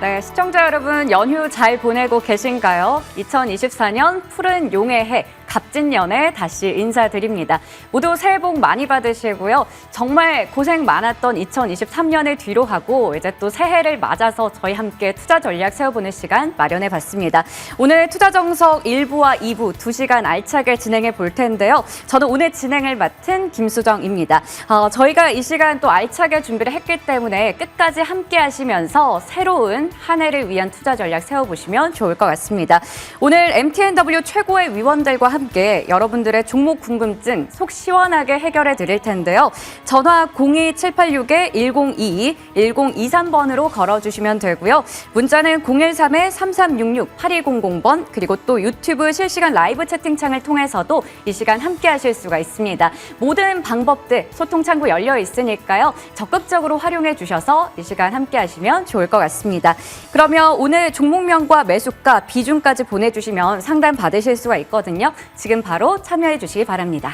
네, 시청자 여러분 연휴 잘 보내고 계신가요? 2024년 푸른 용의 해 갑진년에 다시 인사드립니다. 모두 새해 복 많이 받으시고요. 정말 고생 많았던 2023년을 뒤로 하고 이제 또 새해를 맞아서 저희 함께 투자 전략 세워보는 시간 마련해봤습니다. 오늘 투자 정석 1부와 2부 2시간 알차게 진행해 볼 텐데요. 저는 오늘 진행을 맡은 김수정입니다. 저희가 이 시간 또 알차게 준비를 했기 때문에 끝까지 함께 하시면서 새로운 한 해를 위한 투자 전략 세워보시면 좋을 것 같습니다. 오늘 MTNW 최고의 위원들과 함께 여러분들의 종목 궁금증 속 시원하게 해결해 드릴 텐데요. 전화 02786-1022, 1023번으로 걸어주시면 되고요. 문자는 013-3366-8200번 그리고 또 유튜브 실시간 라이브 채팅창을 통해서도 이 시간 함께 하실 수가 있습니다. 모든 방법들 소통 창구 열려 있으니까요. 적극적으로 활용해 주셔서 이 시간 함께 하시면 좋을 것 같습니다. 그러면 오늘 종목명과 매수가, 비중까지 보내주시면 상담 받으실 수가 있거든요. 지금 바로 참여해 주시기 바랍니다.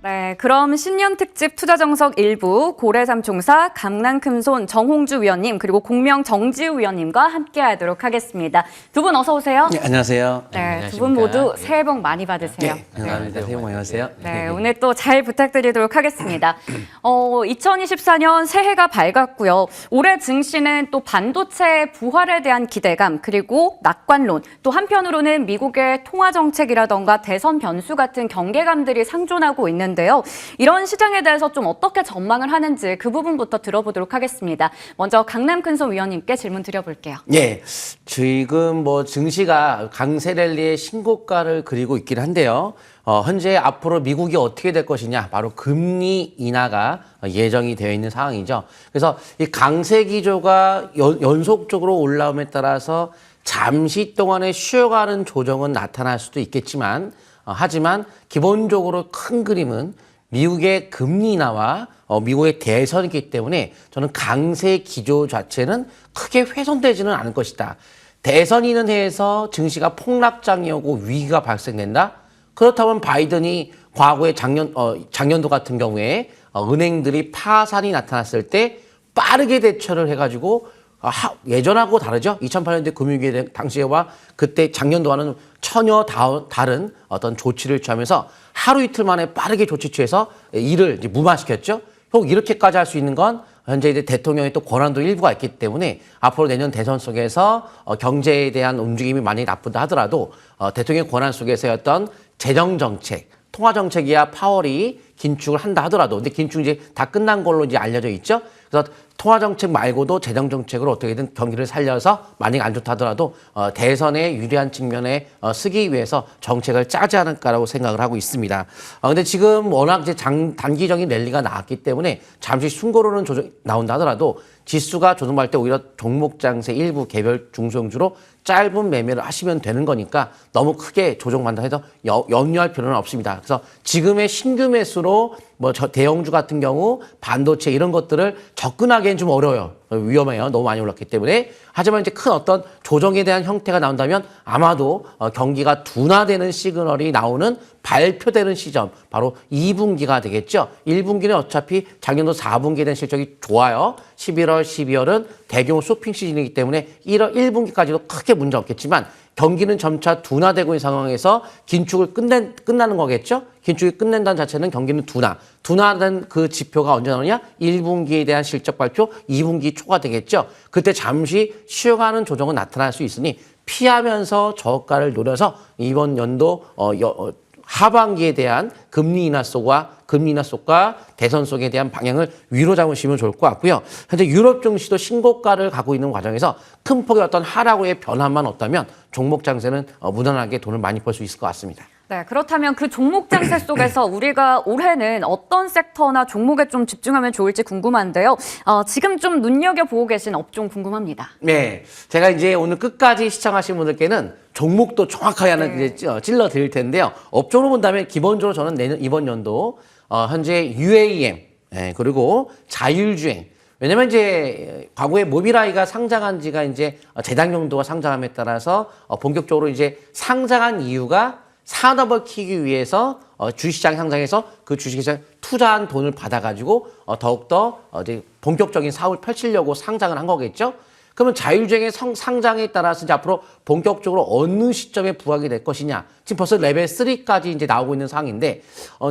네, 그럼 신년 특집 투자 정석 1부 고래삼총사 강남금손 정홍주 위원님 그리고 공명 정지우 위원님과 함께하도록 하겠습니다. 두 분 어서 오세요. 네, 안녕하세요. 네, 두 분 모두 새해 복 많이 받으세요. 네, 감사합니다. 새해 복 많이 받으세요. 네, 오늘 또 잘 부탁드리도록 하겠습니다. 2024년 새해가 밝았고요. 올해 증시는 또 반도체 부활에 대한 기대감 그리고 낙관론 또 한편으로는 미국의 통화 정책이라던가 대선 변수 같은 경계감들이 상존하고 있는데요. 이런 시장에 대해서 좀 어떻게 전망을 하는지 그 부분부터 들어보도록 하겠습니다. 먼저 강남금손 위원님께 질문 드려볼게요. 네, 지금 증시가 강세 랠리의 신고가를 그리고 있긴 한데요. 현재 앞으로 미국이 어떻게 될 것이냐, 바로 금리 인하가 예정이 되어 있는 상황이죠. 그래서 이 강세 기조가 연속적으로 올라옴에 따라서 잠시 동안의 쉬어가는 조정은 나타날 수도 있겠지만, 하지만 기본적으로 큰 그림은 미국의 금리 인하와 미국의 대선이기 때문에 저는 강세 기조 자체는 크게 훼손되지는 않을 것이다. 대선이 있는 해에서 증시가 폭락장이 오고 위기가 발생된다? 그렇다면 바이든이 과거에 작년도 같은 경우에 은행들이 파산이 나타났을 때 빠르게 대처를 해가지고 예전하고 다르죠. 2008년대 금융위기 당시와 그때 작년도와는 전혀 다른 어떤 조치를 취하면서 하루 이틀 만에 빠르게 조치 취해서 일을 이제 무마시켰죠. 혹 이렇게까지 할 수 있는 건 현재 이제 대통령의 또 권한도 일부가 있기 때문에 앞으로 내년 대선 속에서 경제에 대한 움직임이 많이 나쁘다 하더라도 대통령의 권한 속에서의 어떤 재정 정책, 통화 정책이야 파월이 긴축을 한다 하더라도 근데 긴축이 이제 다 끝난 걸로 이제 알려져 있죠. 그래서 통화 정책 말고도 재정 정책으로 어떻게든 경기를 살려서 만약 안 좋다 하더라도 대선에 유리한 측면에 쓰기 위해서 정책을 짜지 않을까라고 생각을 하고 있습니다. 근데 지금 워낙 이제 단기적인 랠리가 나왔기 때문에 잠시 순고로는 나온다 하더라도 지수가 조정할 때 오히려 종목 장세 일부 개별 중소형주로 짧은 매매를 하시면 되는 거니까 너무 크게 조정받는다 해서 염려할 필요는 없습니다. 그래서 지금의 신규 매수로 대형주 같은 경우 반도체 이런 것들을 접근하기엔 좀 어려워요. 위험해요. 너무 많이 올랐기 때문에. 하지만 이제 큰 어떤 조정에 대한 형태가 나온다면 아마도 경기가 둔화되는 시그널이 나오는 발표되는 시점, 바로 2분기가 되겠죠. 1분기는 어차피 작년도 4분기에 대한 실적이 좋아요. 11월, 12월은 대규모 쇼핑 시즌이기 때문에 1분기까지도 크게 문제 없겠지만 경기는 점차 둔화되고 있는 상황에서 긴축을 끝나는 거겠죠? 긴축이 끝낸다는 자체는 경기는 둔화된 그 지표가 언제 나오냐? 1분기에 대한 실적 발표, 2분기 초가 되겠죠? 그때 잠시 쉬어가는 조정은 나타날 수 있으니 피하면서 저가를 노려서 이번 연도 하반기에 대한 금리 인하 속과 대선 속에 대한 방향을 위로 잡으시면 좋을 것 같고요. 현재 유럽 증시도 신고가를 가고 있는 과정에서 큰 폭의 어떤 하락의 변화만 없다면 종목 장세는 무난하게 돈을 많이 벌 수 있을 것 같습니다. 네, 그렇다면 그 종목 장세 속에서 우리가 올해는 어떤 섹터나 종목에 좀 집중하면 좋을지 궁금한데요. 지금 좀 눈여겨보고 계신 업종 궁금합니다. 네, 제가 이제 오늘 끝까지 시청하신 분들께는 종목도 정확하게 하나 이제 찔러 드릴 텐데요. 업종으로 본다면 기본적으로 저는 이번 연도 현재 UAM 그리고 자율주행. 왜냐면 이제 과거에 모빌아이가 상장한 지가 이제 재작년도가 상장함에 따라서 본격적으로 이제 상장한 이유가 산업을 키우기 위해서 주식시장 상장해서 그 주식시장 투자한 돈을 받아가지고 더욱더 이제 본격적인 사업을 펼치려고 상장을 한 거겠죠. 그러면 자율주행의 상장에 따라서 이제 앞으로 본격적으로 어느 시점에 부각이 될 것이냐. 지금 벌써 레벨 3까지 이제 나오고 있는 상황인데,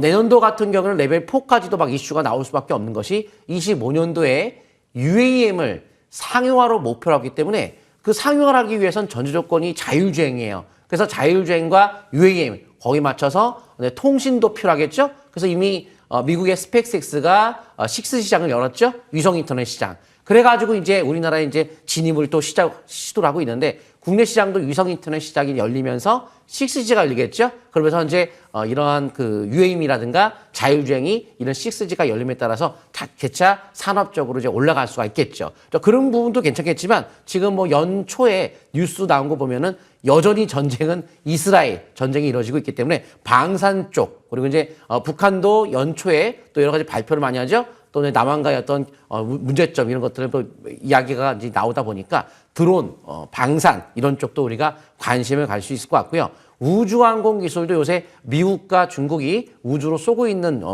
내년도 같은 경우는 레벨 4까지도 막 이슈가 나올 수밖에 없는 것이 25년도에 UAM을 상용화로 목표로 하기 때문에 그 상용화를 하기 위해선 전제 조건이 자율주행이에요. 그래서 자율주행과 UAM, 거기 맞춰서 통신도 필요하겠죠? 그래서 이미 미국의 스페이스X가 6 시장을 열었죠? 위성 인터넷 시장. 그래가지고 이제 우리나라에 이제 진입을 또 시도를 하고 있는데 국내 시장도 위성 인터넷 시장이 열리면서 6G가 열리겠죠. 그러면서 이제 이러한 그 UAM이라든가 자율주행이 이런 6G가 열림에 따라서 개차 산업적으로 이제 올라갈 수가 있겠죠. 그런 부분도 괜찮겠지만 지금 뭐 연초에 뉴스 나온 거 보면은 여전히 전쟁은 이스라엘 전쟁이 이루어지고 있기 때문에 방산 쪽 그리고 이제 북한도 연초에 또 여러 가지 발표를 많이 하죠. 또 남한과의 어떤 문제점 이런 것들을 또 이야기가 이제 나오다 보니까 드론, 방산 이런 쪽도 우리가 관심을 갈 수 있을 것 같고요. 우주항공 기술도 요새 미국과 중국이 우주로 쏘고 있는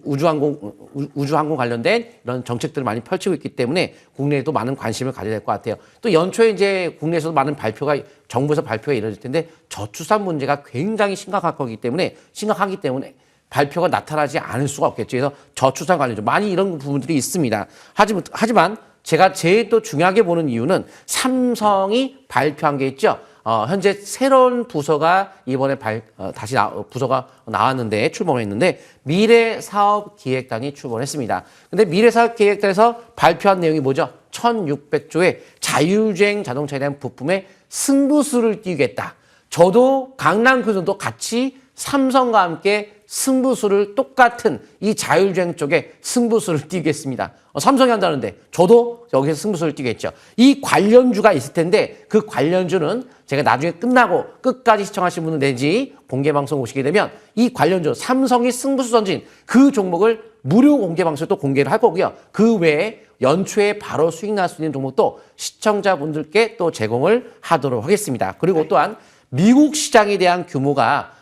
우주항공 관련된 이런 정책들을 많이 펼치고 있기 때문에 국내에도 많은 관심을 가져야 될 것 같아요. 또 연초에 이제 국내에서도 많은 정부에서 발표가 이루어질 텐데 저출산 문제가 굉장히 심각하기 때문에 발표가 나타나지 않을 수가 없겠죠. 그래서 저출산 관련주 많이 이런 부분들이 있습니다. 하지만 제가 제일 또 중요하게 보는 이유는 삼성이 발표한 게 있죠. 현재 새로운 부서가 이번에 부서가 나왔는데 출범했는데 미래사업기획단이 출범했습니다. 근데 미래사업기획단에서 발표한 내용이 뭐죠? 1,600조의 자율주행 자동차에 대한 부품의 승부수를 띄우겠다. 저도 강남교수도 같이 삼성과 함께 승부수를 똑같은 이 자율주행 쪽에 승부수를 띄우겠습니다. 삼성이 한다는데 저도 여기서 승부수를 띄우겠죠. 이 관련주가 있을 텐데 그 관련주는 제가 나중에 끝나고 끝까지 시청하신 분은 내지 공개방송 오시게 되면 이 관련주 삼성이 승부수 던진 그 종목을 무료 공개방송에 또 공개를 할 거고요. 그 외에 연초에 바로 수익 날 수 있는 종목도 시청자분들께 또 제공을 하도록 하겠습니다. 그리고 또한 미국 시장에 대한 규모가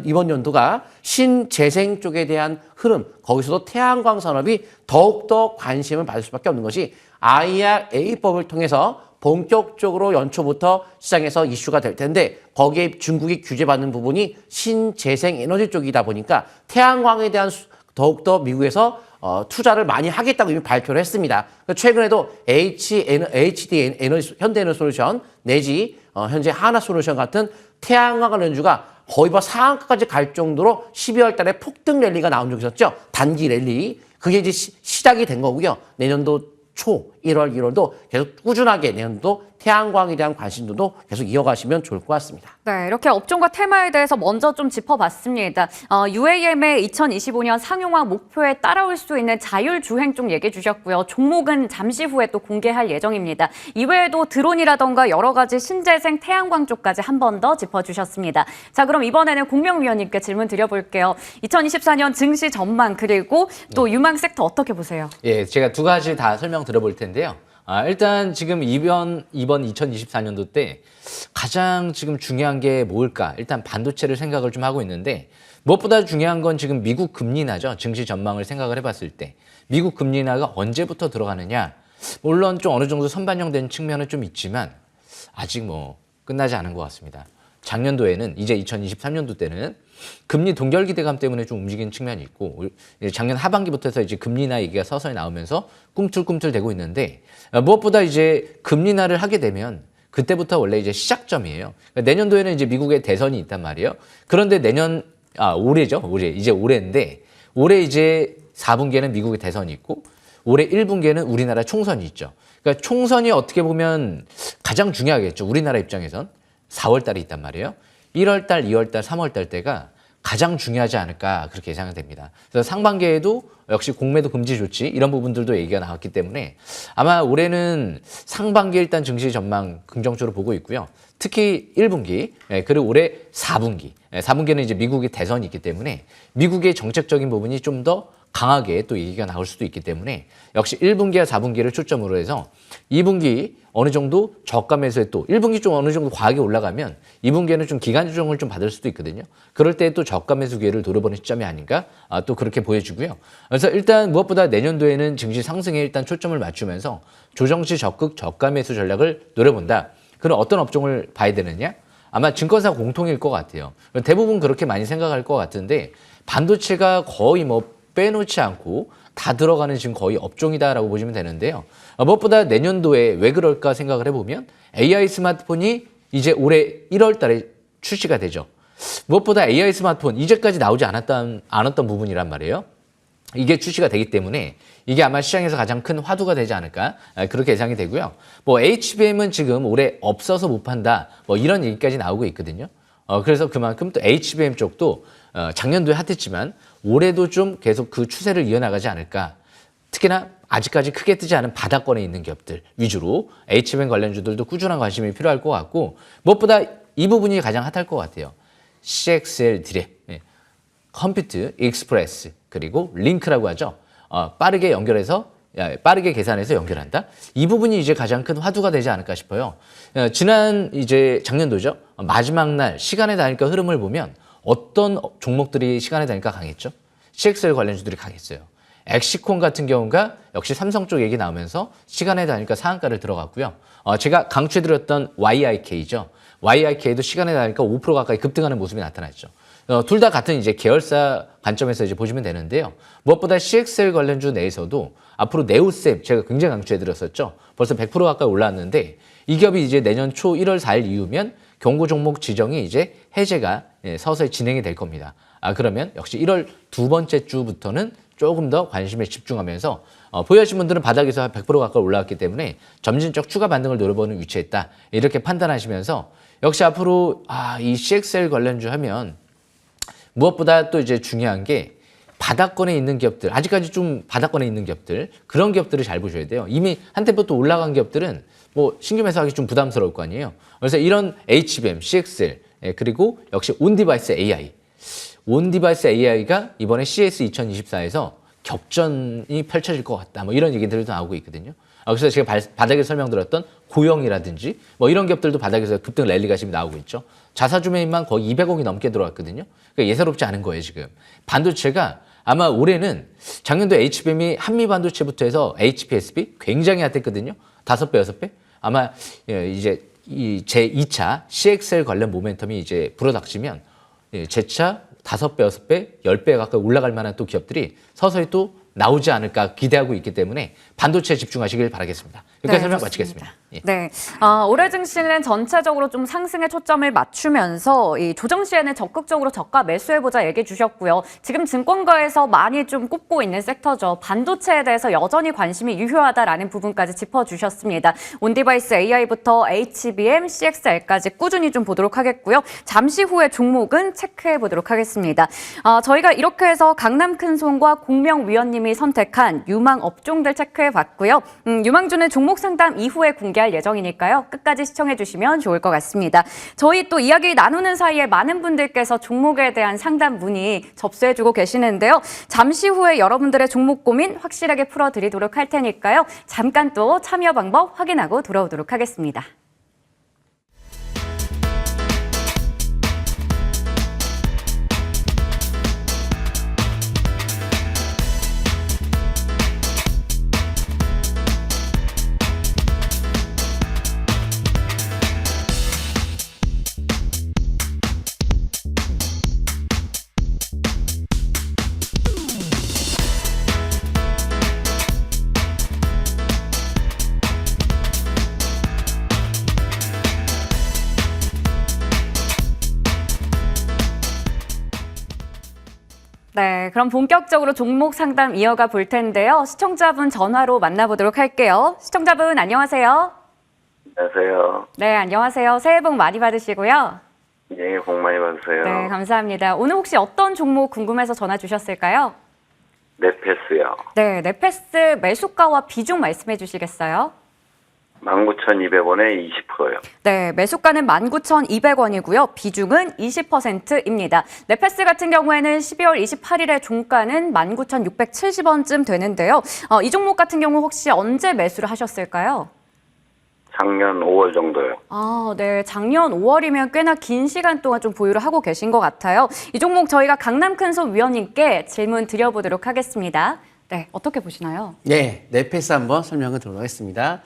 이번 연도가 신재생 쪽에 대한 흐름, 거기서도 태양광 산업이 더욱더 관심을 받을 수밖에 없는 것이 IRA법을 통해서 본격적으로 연초부터 시장에서 이슈가 될 텐데 거기에 중국이 규제받는 부분이 신재생 에너지 쪽이다 보니까 태양광에 대한 더욱더 미국에서 투자를 많이 하겠다고 이미 발표를 했습니다. 최근에도 HD 에너지, 현대에너솔루션 내지 현재 하나솔루션 같은 태양광 관련주가 거의 상한가까지 갈 정도로 12월 달에 폭등 랠리가 나온 적이 있었죠. 단기 랠리. 그게 이제 시작이 된 거고요. 내년도 초 1월, 2월도 계속 꾸준하게 내년도 태양광에 대한 관심도도 계속 이어가시면 좋을 것 같습니다. 네, 이렇게 업종과 테마에 대해서 먼저 좀 짚어봤습니다. UAM의 2025년 상용화 목표에 따라올 수 있는 자율주행 쪽 얘기해 주셨고요. 종목은 잠시 후에 또 공개할 예정입니다. 이외에도 드론이라던가 여러 가지 신재생 태양광 쪽까지 한 번 더 짚어주셨습니다. 자, 그럼 이번에는 공명위원님께 질문 드려볼게요. 2024년 증시 전망 그리고 또 유망 섹터 어떻게 보세요? 예, 제가 두 가지 다 설명 드려볼 텐데요. 일단 지금 이번 2024년도 때 가장 지금 중요한 게 뭘까? 일단 반도체를 생각을 좀 하고 있는데 무엇보다 중요한 건 지금 미국 금리 인하죠. 증시 전망을 생각을 해봤을 때 미국 금리 인하가 언제부터 들어가느냐? 물론 좀 어느 정도 선반영된 측면은 좀 있지만 아직 끝나지 않은 것 같습니다. 작년도에는 이제 2023년도 때는 금리 동결 기대감 때문에 좀 움직이는 측면이 있고 작년 하반기부터 해서 이제 금리 인하 얘기가 서서히 나오면서 꿈틀꿈틀 되고 있는데 무엇보다 이제 금리 인하를 하게 되면 그때부터 원래 이제 시작점이에요. 그러니까 내년도에는 이제 미국의 대선이 있단 말이에요. 그런데 올해죠. 이제 올해인데 올해 이제 4분기에는 미국의 대선이 있고 올해 1분기에는 우리나라 총선이 있죠. 그러니까 총선이 어떻게 보면 가장 중요하겠죠. 우리나라 입장에선 4월 달에 있단 말이에요. 1월 달, 2월 달, 3월 달 때가 가장 중요하지 않을까 그렇게 예상이 됩니다. 그래서 상반기에도 역시 공매도 금지 조치 이런 부분들도 얘기가 나왔기 때문에 아마 올해는 상반기 일단 증시 전망 긍정적으로 보고 있고요. 특히 1분기 그리고 올해 4분기 4분기는 이제 미국의 대선이 있기 때문에 미국의 정책적인 부분이 좀 더 강하게 또 얘기가 나올 수도 있기 때문에 역시 1분기와 4분기를 초점으로 해서 2분기 어느 정도 저가 매수에 또 1분기 좀 어느 정도 과하게 올라가면 2분기에는 좀 기간 조정을 좀 받을 수도 있거든요. 그럴 때 또 저가 매수 기회를 노려보는 시점이 아닌가 또 그렇게 보여지고요. 그래서 일단 무엇보다 내년도에는 증시 상승에 일단 초점을 맞추면서 조정 시 적극 저가 매수 전략을 노려본다. 그럼 어떤 업종을 봐야 되느냐? 아마 증권사 공통일 것 같아요. 대부분 그렇게 많이 생각할 것 같은데 반도체가 거의 뭐 빼놓지 않고 다 들어가는 지금 거의 업종이다라고 보시면 되는데요. 무엇보다 내년도에 왜 그럴까 생각을 해보면 AI 스마트폰이 이제 올해 1월 달에 출시가 되죠. 무엇보다 AI 스마트폰 이제까지 나오지 않았던 부분이란 말이에요. 이게 출시가 되기 때문에 이게 아마 시장에서 가장 큰 화두가 되지 않을까 그렇게 예상이 되고요. 뭐 HBM은 지금 올해 없어서 못 판다 뭐 이런 얘기까지 나오고 있거든요. 그래서 그만큼 또 HBM 쪽도 작년도에 핫했지만 올해도 좀 계속 그 추세를 이어나가지 않을까. 특히나 아직까지 크게 뜨지 않은 바닥권에 있는 기업들 위주로 HBM 관련주들도 꾸준한 관심이 필요할 것 같고 무엇보다 이 부분이 가장 핫할 것 같아요. CXL 디램, 컴퓨트 익스프레스 그리고 링크라고 하죠. 빠르게 연결해서 빠르게 계산해서 연결한다. 이 부분이 이제 가장 큰 화두가 되지 않을까 싶어요. 지난 이제 작년도죠. 마지막 날 시간에 다니까 흐름을 보면 어떤 종목들이 시간에 다니까 강했죠? CXL 관련주들이 강했어요. 엑시콘 같은 경우가 역시 삼성 쪽 얘기 나오면서 시간에 다니까 상한가를 들어갔고요. 제가 강추해드렸던 YIK죠. YIK도 시간에 다니까 5% 가까이 급등하는 모습이 나타났죠. 둘 다 같은 이제 계열사 관점에서 이제 보시면 되는데요. 무엇보다 CXL 관련주 내에서도 앞으로 네오셈 제가 굉장히 강추해드렸었죠. 벌써 100% 가까이 올라왔는데 이 기업이 이제 내년 초 1월 4일 이후면 경고 종목 지정이 이제 해제가 서서히 진행이 될 겁니다. 그러면 역시 1월 두 번째 주부터는 조금 더 관심에 집중하면서 보유하신 분들은 바닥에서 100% 가까이 올라왔기 때문에 점진적 추가 반등을 노려보는 위치에 있다. 이렇게 판단하시면서 역시 앞으로 이 CXL 관련주 하면 무엇보다 또 이제 중요한 게 바닥권에 있는 기업들, 아직까지 좀 바닥권에 있는 기업들, 그런 기업들을 잘 보셔야 돼요. 이미 한 템포 올라간 기업들은 뭐 신규 매수하기 좀 부담스러울 거 아니에요. 그래서 이런 HBM, CXL, 그리고 역시 온디바이스 AI. 온디바이스 AI가 이번에 CS 2024에서 격전이 펼쳐질 것 같다. 뭐 이런 얘기들도 나오고 있거든요. 그래서 제가 바닥에서 설명드렸던 고영이라든지 뭐 이런 기업들도 바닥에서 급등 랠리가 지금 나오고 있죠. 자사주 매입만 거의 200억이 넘게 들어왔거든요. 그러니까 예사롭지 않은 거예요, 지금. 반도체가 아마 올해는 작년도 HBM이 한미 반도체부터 해서 HPSB 굉장히 핫했거든요. 5배, 6배. 아마 이제 이 제2차 CXL 관련 모멘텀이 이제 불어닥치면 제차 5배, 6배, 10배 가까이 올라갈 만한 또 기업들이 서서히 또 나오지 않을까 기대하고 있기 때문에 반도체에 집중하시길 바라겠습니다. 여기까지 설명 마치겠습니다. 예. 네, 올해 증시는 전체적으로 좀 상승에 초점을 맞추면서 이 조정 시에는 적극적으로 저가 매수해보자 얘기해 주셨고요. 지금 증권가에서 많이 좀 꼽고 있는 섹터죠. 반도체에 대해서 여전히 관심이 유효하다라는 부분까지 짚어주셨습니다. 온디바이스 AI부터 HBM, CXL까지 꾸준히 좀 보도록 하겠고요. 잠시 후에 종목은 체크해 보도록 하겠습니다. 저희가 이렇게 해서 강남 큰손과 공명위원님이 선택한 유망 업종들 체크해 봤고요. 유망주는 종목 상담 이후에 공개할 예정이니까요. 끝까지 시청해 주시면 좋을 것 같습니다. 저희 또 이야기 나누는 사이에 많은 분들께서 종목에 대한 상담 문의 접수해 주고 계시는데요. 잠시 후에 여러분들의 종목 고민 확실하게 풀어드리도록 할 테니까요. 잠깐 또 참여 방법 확인하고 돌아오도록 하겠습니다. 네, 그럼 본격적으로 종목 상담 이어가 볼 텐데요. 시청자분 전화로 만나보도록 할게요. 시청자분 안녕하세요. 안녕하세요. 네, 안녕하세요. 새해 복 많이 받으시고요. 예, 복 많이 받으세요. 네, 감사합니다. 오늘 혹시 어떤 종목 궁금해서 전화 주셨을까요? 넷패스요. 네, 넷패스 매수가와 비중 말씀해 주시겠어요? 19,200원에 20%요. 네, 매수가는 19,200원이고요. 비중은 20%입니다. 넷패스 같은 경우에는 12월 28일에 종가는 19,670원쯤 되는데요. 이 종목 같은 경우 혹시 언제 매수를 하셨을까요? 작년 5월 정도요. 아, 네. 작년 5월이면 꽤나 긴 시간 동안 좀 보유를 하고 계신 것 같아요. 이 종목 저희가 강남큰손 위원님께 질문 드려보도록 하겠습니다. 네, 어떻게 보시나요? 네, 넷패스 한번 설명을 드리도록 하겠습니다.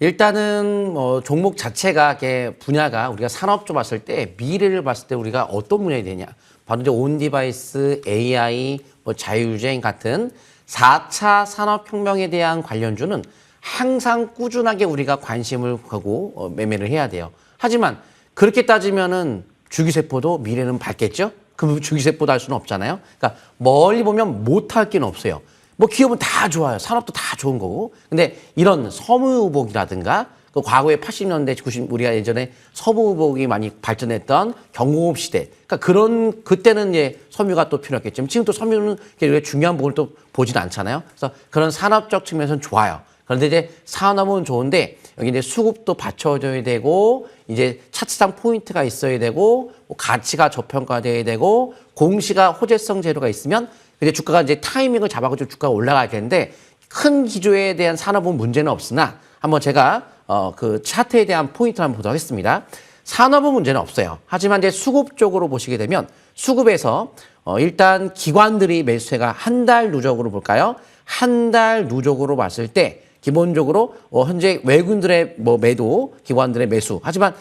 일단은 종목 자체가 이게 분야가 우리가 산업적 봤을 때 미래를 봤을 때 우리가 어떤 분야이 되냐. 바로 이제 온디바이스, AI, 자율주행 같은 4차 산업혁명에 대한 관련주는 항상 꾸준하게 우리가 관심을 하고 매매를 해야 돼요. 하지만 그렇게 따지면은 줄기세포도 미래는 밝겠죠? 그 줄기세포도 할 수는 없잖아요. 그러니까 멀리 보면 못할 게는 없어요. 뭐 기업은 다 좋아요. 산업도 다 좋은 거고. 근데 이런 섬유의복이라든가 그 과거에 80년대, 90 우리가 예전에 섬유의복이 많이 발전했던 경공업 시대. 그러니까 그때는 이제 섬유가 또 필요했겠지만 지금 또 섬유는 그렇게 중요한 부분을 또 보진 않잖아요. 그래서 그런 산업적 측면에서는 좋아요. 그런데 이제 산업은 좋은데 여기 이제 수급도 받쳐줘야 되고 이제 차트상 포인트가 있어야 되고 뭐 가치가 저평가돼야 되고 공시가 호재성 재료가 있으면 이제 주가가 이제 타이밍을 잡아가지고 주가가 올라가야 되는데 큰 기조에 대한 산업은 문제는 없으나 한번 제가 그 차트에 대한 포인트를 한번 보도록 하겠습니다. 산업은 문제는 없어요. 하지만 이제 수급 쪽으로 보시게 되면 수급에서 일단 기관들이 매수세가 한 달 누적으로 볼까요? 한 달 누적으로 봤을 때 기본적으로 현재 외국인들의 매도, 기관들의 매수. 하지만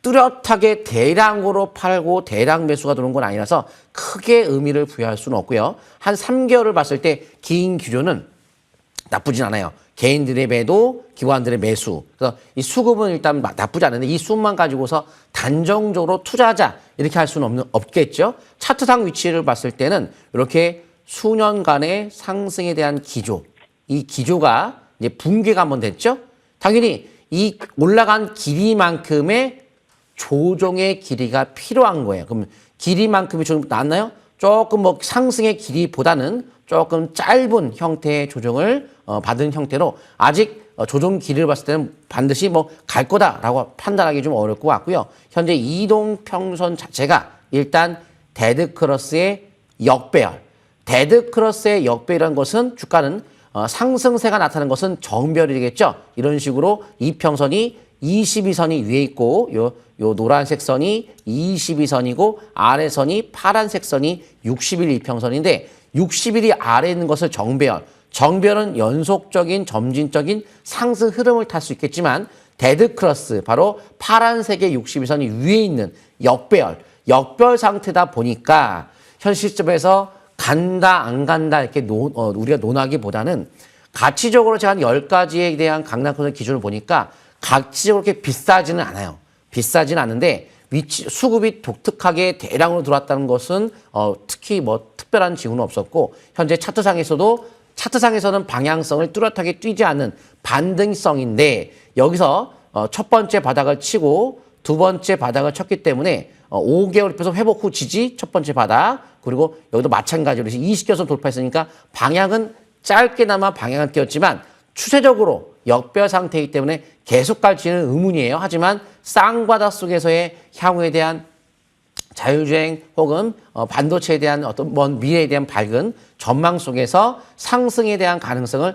뚜렷하게 대량으로 팔고 대량 매수가 들어온 건 아니라서 크게 의미를 부여할 수는 없고요. 한 3개월을 봤을 때 긴 기조는 나쁘진 않아요. 개인들의 매도, 기관들의 매수. 그래서 이 수급은 일단 나쁘지 않은데 이 수급만 가지고서 단정적으로 투자하자 이렇게 할 수는 없겠죠. 차트상 위치를 봤을 때는 이렇게 수년간의 상승에 대한 기조. 이 기조가 이제 붕괴가 한번 됐죠. 당연히 이 올라간 길이만큼의 조정의 길이가 필요한 거예요. 그럼 길이만큼이 좀 낫나요? 조금 상승의 길이보다는 조금 짧은 형태의 조정을 받은 형태로 아직 조정 길이를 봤을 때는 반드시 갈 거다라고 판단하기 좀 어려울 것 같고요. 현재 이동평선 자체가 일단 데드크로스의 역배열. 데드크로스의 역배열이라는 것은 주가는 상승세가 나타나는 것은 정배열이 되겠죠. 이런 식으로 이평선이 22선이 위에 있고 요 노란색 선이 22선이고 아래 선이 파란색 선이 60일 이평선인데 60일이 아래에 있는 것을 정배열. 정배열은 연속적인 점진적인 상승 흐름을 탈 수 있겠지만 데드크로스 바로 파란색의 62선이 위에 있는 역배열. 역배열 상태다 보니까 현 시점에서 간다 안 간다 이렇게 우리가 논하기보다는 가치적으로 제가 한 10가지에 대한 강남큰손 기준을 보니까 가치적으로 그렇게 비싸지는 않아요. 비싸지는 않은데 수급이 독특하게 대량으로 들어왔다는 것은 특히 특별한 징후는 없었고 현재 차트상에서는 방향성을 뚜렷하게 뛰지 않는 반등성인데 여기서 첫 번째 바닥을 치고 두 번째 바닥을 쳤기 때문에 5개월 입혀서 회복 후 지지 첫 번째 바닥 그리고 여기도 마찬가지로 20개선 돌파했으니까 방향은 짧게나마 방향은 띄었지만 추세적으로 역배열 상태이기 때문에 계속 갈지는 의문이에요. 하지만 쌍바닥 속에서의 향후에 대한 자율주행 혹은 반도체에 대한 어떤 미래에 대한 밝은 전망 속에서 상승에 대한 가능성을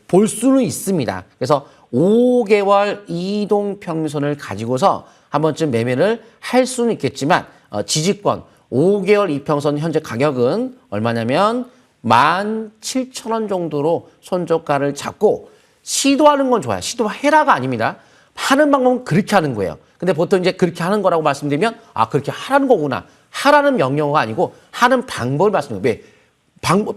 볼 수는 있습니다. 그래서 5개월 이동평균선을 가지고서 한 번쯤 매매를 할 수는 있겠지만 지지권 5개월 이평선 현재 가격은 얼마냐면 17,000원 정도로 손저가를 잡고 시도하는 건 좋아요. 시도해라가 아닙니다. 하는 방법은 그렇게 하는 거예요. 근데 보통 이제 그렇게 하는 거라고 말씀드리면 그렇게 하라는 거구나. 하라는 명령어가 아니고 하는 방법을 말씀드려요. 왜?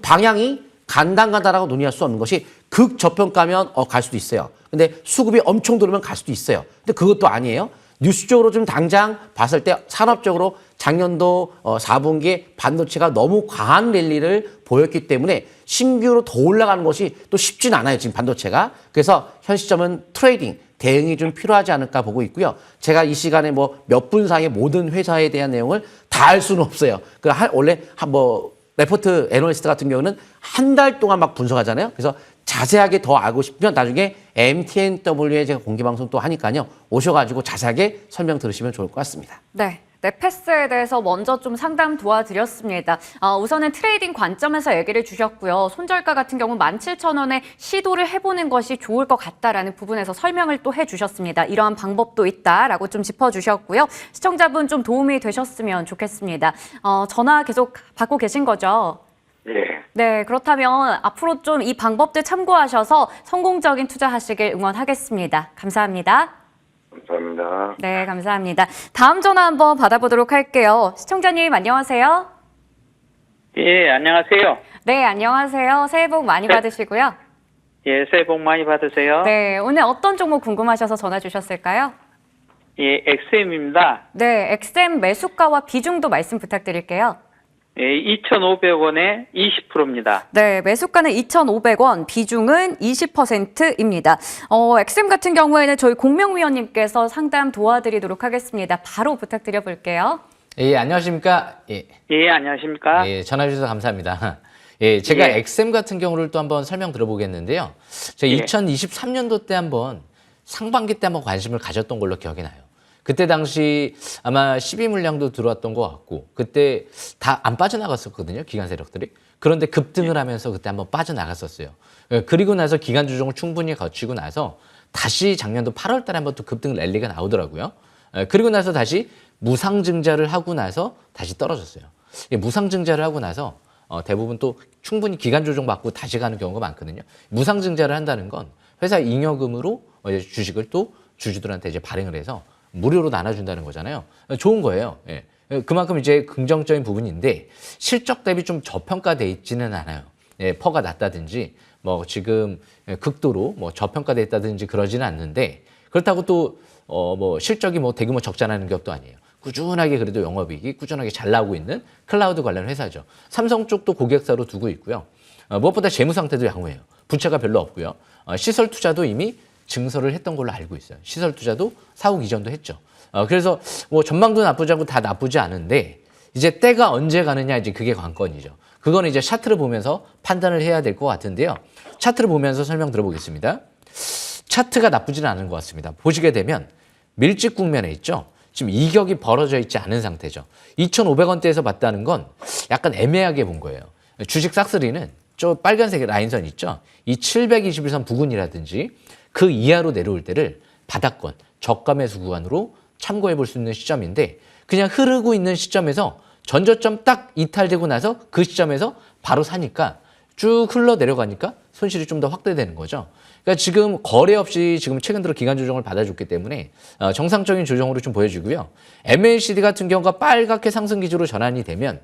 방향이 간단하다라고 논의할 수 없는 것이 극저평가면 갈 수도 있어요. 근데 수급이 엄청 들어오면 갈 수도 있어요. 근데 그것도 아니에요. 뉴스적으로 좀 당장 봤을 때 산업적으로 작년도 4분기에 반도체가 너무 과한 랠리를 보였기 때문에 신규로 더 올라가는 것이 또 쉽진 않아요. 지금 반도체가. 그래서 현 시점은 트레이딩, 대응이 좀 필요하지 않을까 보고 있고요. 제가 이 시간에 뭐 몇 분 사이에 모든 회사에 대한 내용을 다 알 수는 없어요. 원래 레포트 애널리스트 같은 경우는 한 달 동안 막 분석하잖아요. 그래서 자세하게 더 알고 싶으면 나중에 MTNW에 제가 공개방송 또 하니까요. 오셔가지고 자세하게 설명 들으시면 좋을 것 같습니다. 네. 넷패스에 대해서 먼저 좀 상담 도와드렸습니다. 우선은 트레이딩 관점에서 얘기를 주셨고요. 손절가 같은 경우 17,000원에 시도를 해보는 것이 좋을 것 같다라는 부분에서 설명을 또 해주셨습니다. 이러한 방법도 있다라고 좀 짚어주셨고요. 시청자분 좀 도움이 되셨으면 좋겠습니다. 전화 계속 받고 계신 거죠? 예. 네, 그렇다면 앞으로 좀 이 방법들 참고하셔서 성공적인 투자하시길 응원하겠습니다. 감사합니다. 감사합니다. 네, 감사합니다. 다음 전화 한번 받아보도록 할게요. 시청자님 안녕하세요. 예, 안녕하세요. 네, 안녕하세요. 새해 복 많이 받으시고요. 예, 새해 복 많이 받으세요. 네, 오늘 어떤 종목 궁금하셔서 전화 주셨을까요? 예, XM입니다. 네, XM 매수가와 비중도 말씀 부탁드릴게요. 예, 2,500원에 20%입니다. 네, 매수가는 2,500원, 비중은 20%입니다. XM 같은 경우에는 저희 공명위원님께서 상담 도와드리도록 하겠습니다. 바로 부탁드려 볼게요. 예, 안녕하십니까? 예. 예, 안녕하십니까? 예, 전화 주셔서 감사합니다. 예, 제가 예. XM 같은 경우를 또 한번 설명 들어보겠는데요. 제가 예. 2023년도 때 한번 상반기 때 한번 관심을 가졌던 걸로 기억이 나요. 그때 당시 아마 12물량도 들어왔던 것 같고 그때 다 안 빠져나갔었거든요. 기관 세력들이. 그런데 급등을 하면서 그때 한번 빠져나갔었어요. 그리고 나서 기간 조정을 충분히 거치고 나서 다시 작년도 8월 달에 한번 또 급등 랠리가 나오더라고요. 그리고 나서 다시 무상증자를 하고 나서 다시 떨어졌어요. 무상증자를 하고 나서 대부분 또 충분히 기간 조정 받고 다시 가는 경우가 많거든요. 무상증자를 한다는 건 회사 잉여금으로 주식을 또 주주들한테 이제 발행을 해서 무료로 나눠준다는 거잖아요. 좋은 거예요. 예. 그만큼 이제 긍정적인 부분인데 실적 대비 좀 저평가돼 있지는 않아요. 예, 퍼가 낮다든지 뭐 지금 극도로 뭐 저평가돼 있다든지 그러지는 않는데 그렇다고 또 뭐 실적이 뭐 대규모 적자나는 것도 아니에요. 꾸준하게 그래도 영업이익이 꾸준하게 잘 나오고 있는 클라우드 관련 회사죠. 삼성 쪽도 고객사로 두고 있고요. 무엇보다 재무 상태도 양호해요. 부채가 별로 없고요. 시설 투자도 이미 증설을 했던 걸로 알고 있어요. 시설 투자도 4억 이전도 했죠. 그래서 뭐 전망도 나쁘지 않고 다 나쁘지 않은데 이제 때가 언제 가느냐 이제 그게 관건이죠. 그거는 이제 차트를 보면서 판단을 해야 될 것 같은데요. 차트를 보면서 설명 들어보겠습니다. 차트가 나쁘지는 않은 것 같습니다. 보시게 되면 밀집 국면에 있죠. 지금 이격이 벌어져 있지 않은 상태죠. 2,500원대에서 봤다는 건 약간 애매하게 본 거예요. 주식 싹쓸이는 저 빨간색 라인선 있죠. 이 721선 부근이라든지 그 이하로 내려올 때를 바닥권, 저가 매수 구간으로 참고해 볼 수 있는 시점인데 그냥 흐르고 있는 시점에서 전저점 딱 이탈되고 나서 그 시점에서 바로 사니까 쭉 흘러 내려가니까 손실이 좀 더 확대되는 거죠. 그러니까 지금 거래 없이 지금 최근 들어 기간 조정을 받아줬기 때문에 정상적인 조정으로 좀 보여지고요. MACD 같은 경우가 빨갛게 상승 기조로 전환이 되면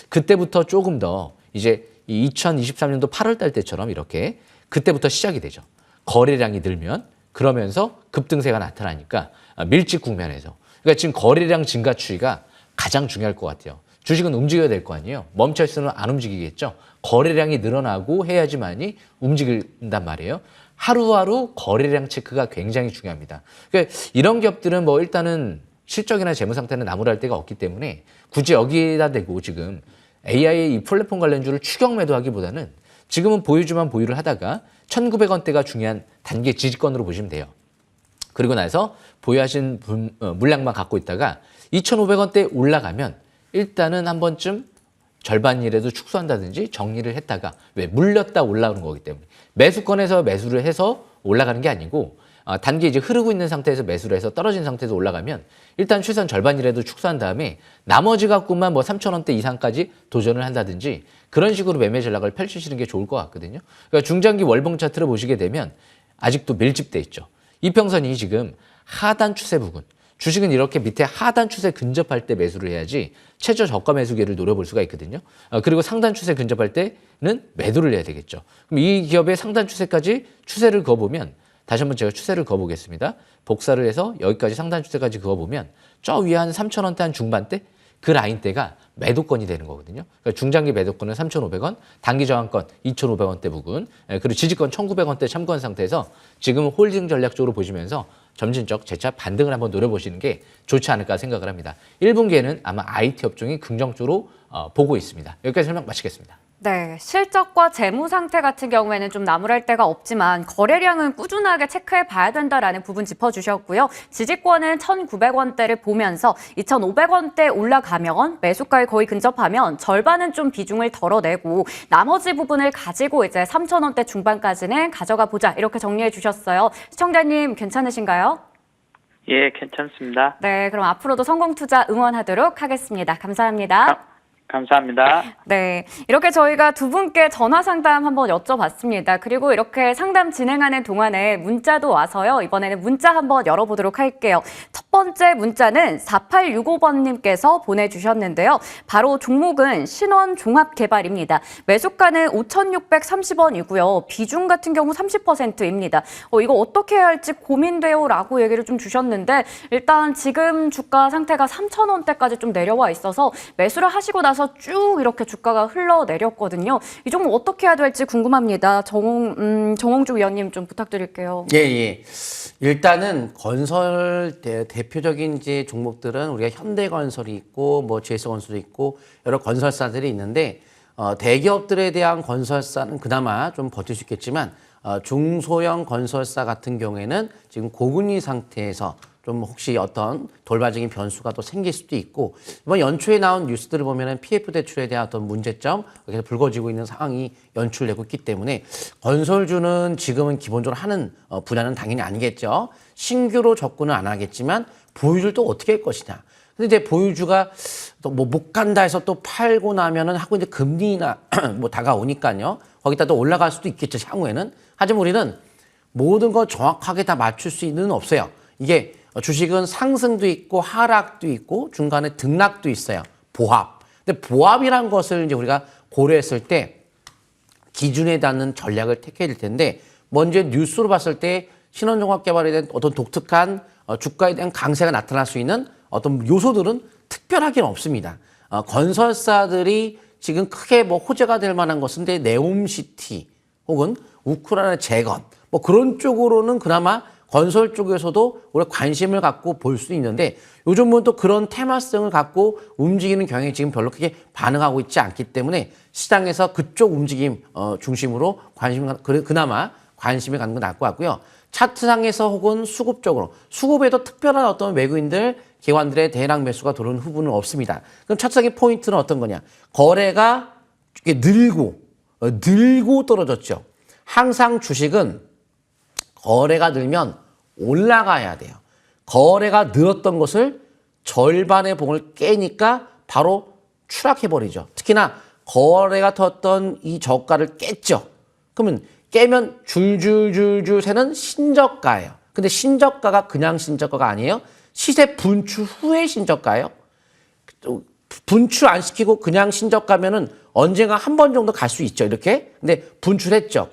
그때부터 조금 더 이제 2023년도 8월 달 때처럼 이렇게 그때부터 시작이 되죠. 거래량이 늘면 그러면서 급등세가 나타나니까 밀집 국면에서 그러니까 지금 거래량 증가 추이가 가장 중요할 것 같아요. 주식은 움직여야 될 거 아니에요. 멈춰 있으면 안 움직이겠죠. 거래량이 늘어나고 해야지만이 움직인단 말이에요. 하루하루 거래량 체크가 굉장히 중요합니다. 그러니까 이런 기업들은 뭐 일단은 실적이나 재무 상태는 나무랄 데가 없기 때문에 굳이 여기다 대고 지금 AI 이 플랫폼 관련주를 추격 매도하기보다는 지금은 보유주만 보유를 하다가 1,900원대가 중요한 단기 지지권으로 보시면 돼요. 그리고 나서 보유하신 물량만 갖고 있다가 2,500원대 올라가면 일단은 한 번쯤 절반이라도 축소한다든지 정리를 했다가 왜 물렸다 올라오는 거기 때문에 매수권에서 매수를 해서 올라가는 게 아니고 단기 이제 흐르고 있는 상태에서 매수를 해서 떨어진 상태에서 올라가면 일단 최소한 절반이라도 축소한 다음에 나머지 갖고만 뭐 3,000원대 이상까지 도전을 한다든지 그런 식으로 매매 전략을 펼치시는 게 좋을 것 같거든요. 그러니까 중장기 월봉 차트를 보시게 되면 아직도 밀집돼 있죠. 이평선이 지금 하단 추세 부근. 주식은 이렇게 밑에 하단 추세 근접할 때 매수를 해야지 최저 저가 매수기를 노려볼 수가 있거든요. 그리고 상단 추세 근접할 때는 매도를 해야 되겠죠. 그럼 이 기업의 상단 추세까지 추세를 그어보면 다시 한번 제가 추세를 그어보겠습니다. 복사를 해서 여기까지 상단 추세까지 그어보면 저 위에 한 3,000원대 한 중반대 그 라인대가 매도권이 되는 거거든요. 그러니까 중장기 매도권은 3,500원, 단기 저항권 2,500원대 부근, 그리고 지지권 1,900원대 참고한 상태에서 지금 홀딩 전략적으로 보시면서 점진적 재차 반등을 한번 노려보시는 게 좋지 않을까 생각을 합니다. 1분기에는 아마 IT 업종이 긍정적으로 보고 있습니다. 여기까지 설명 마치겠습니다. 네, 실적과 재무 상태 같은 경우에는 좀 나무랄 데가 없지만 거래량은 꾸준하게 체크해 봐야 된다라는 부분 짚어주셨고요. 지지권은 1,900원대를 보면서 2,500원대 올라가면 매수가에 거의 근접하면 절반은 좀 비중을 덜어내고 나머지 부분을 가지고 이제 3,000원대 중반까지는 가져가 보자 이렇게 정리해 주셨어요. 시청자님 괜찮으신가요? 예, 괜찮습니다. 네, 그럼 앞으로도 성공 투자 응원하도록 하겠습니다. 감사합니다. 감사합니다. 네, 이렇게 저희가 두 분께 전화 상담 한번 여쭤봤습니다. 그리고 이렇게 상담 진행하는 동안에 문자도 와서요. 이번에는 문자 한번 열어보도록 할게요. 첫 번째 문자는 4865번님께서 보내주셨는데요. 바로 종목은 신원종합개발입니다. 매수가는 5,630원이고요. 비중 같은 경우 30%입니다. 이거 어떻게 해야 할지 고민돼요 라고 얘기를 좀 주셨는데 일단 지금 주가 상태가 3,000원대까지 좀 내려와 있어서 매수를 하시고 나서 쭉 이렇게 주가가 흘러내렸거든요. 이 종목 어떻게 해야 될지 궁금합니다. 정홍주 위원님 좀 부탁드릴게요. 예. 일단은 건설 대표적인 이제 종목들은 우리가 현대건설이 있고 뭐 GS건설이 있고 여러 건설사들이 있는데 대기업들에 대한 건설사는 그나마 좀 버틸 수 있겠지만 중소형 건설사 같은 경우에는 지금 고금리 상태에서 좀 혹시 어떤 돌발적인 변수가 또 생길 수도 있고 이번 연초에 나온 뉴스들을 보면은 PF 대출에 대한 어떤 문제점 계속 불거지고 있는 상황이 연출되고 있기 때문에 건설주는 지금은 기본적으로 하는 분야는 당연히 아니겠죠. 신규로 접근은 안 하겠지만 보유주를 또 어떻게 할 것이냐. 근데 이제 보유주가 또 뭐 못 간다 해서 또 팔고 나면은 하고 이제 금리나 뭐 다가오니까요. 거기다 또 올라갈 수도 있겠죠. 향후에는. 하지만 우리는 모든 거 정확하게 다 맞출 수 있는 없어요. 이게 주식은 상승도 있고 하락도 있고 중간에 등락도 있어요. 보합. 근데 보합이란 것을 이제 우리가 고려했을 때 기준에 닿는 전략을 택해야 될 텐데 먼저 뉴스로 봤을 때 신원종합개발에 대한 어떤 독특한 주가에 대한 강세가 나타날 수 있는 어떤 요소들은 특별하게는 없습니다. 건설사들이 지금 크게 뭐 호재가 될 만한 것은 네옴시티 혹은 우크라이나 재건 뭐 그런 쪽으로는 그나마 건설 쪽에서도 우리가 관심을 갖고 볼 수 있는데 요즘은 또 그런 테마성을 갖고 움직이는 경향이 지금 별로 크게 반응하고 있지 않기 때문에 시장에서 그쪽 움직임 중심으로 그나마 관심을 갖는 건 나을 것 같고요. 차트상에서 혹은 수급적으로 수급에도 특별한 어떤 외국인들 기관들의 대량 매수가 들어오는 부분은 없습니다. 그럼 차트상의 포인트는 어떤 거냐? 거래가 늘고 떨어졌죠. 항상 주식은 거래가 늘면 올라가야 돼요. 거래가 늘었던 것을 절반의 봉을 깨니까 바로 추락해버리죠. 특히나 거래가 터졌던 이 저가를 깼죠. 그러면 깨면 줄줄줄줄 새는 신저가예요. 근데 신저가가 그냥 신저가가 아니에요. 시세 분출 후의 신저가예요. 분출 안 시키고 그냥 신저가면은 언젠가 한 번 정도 갈 수 있죠. 이렇게. 근데 분출했죠.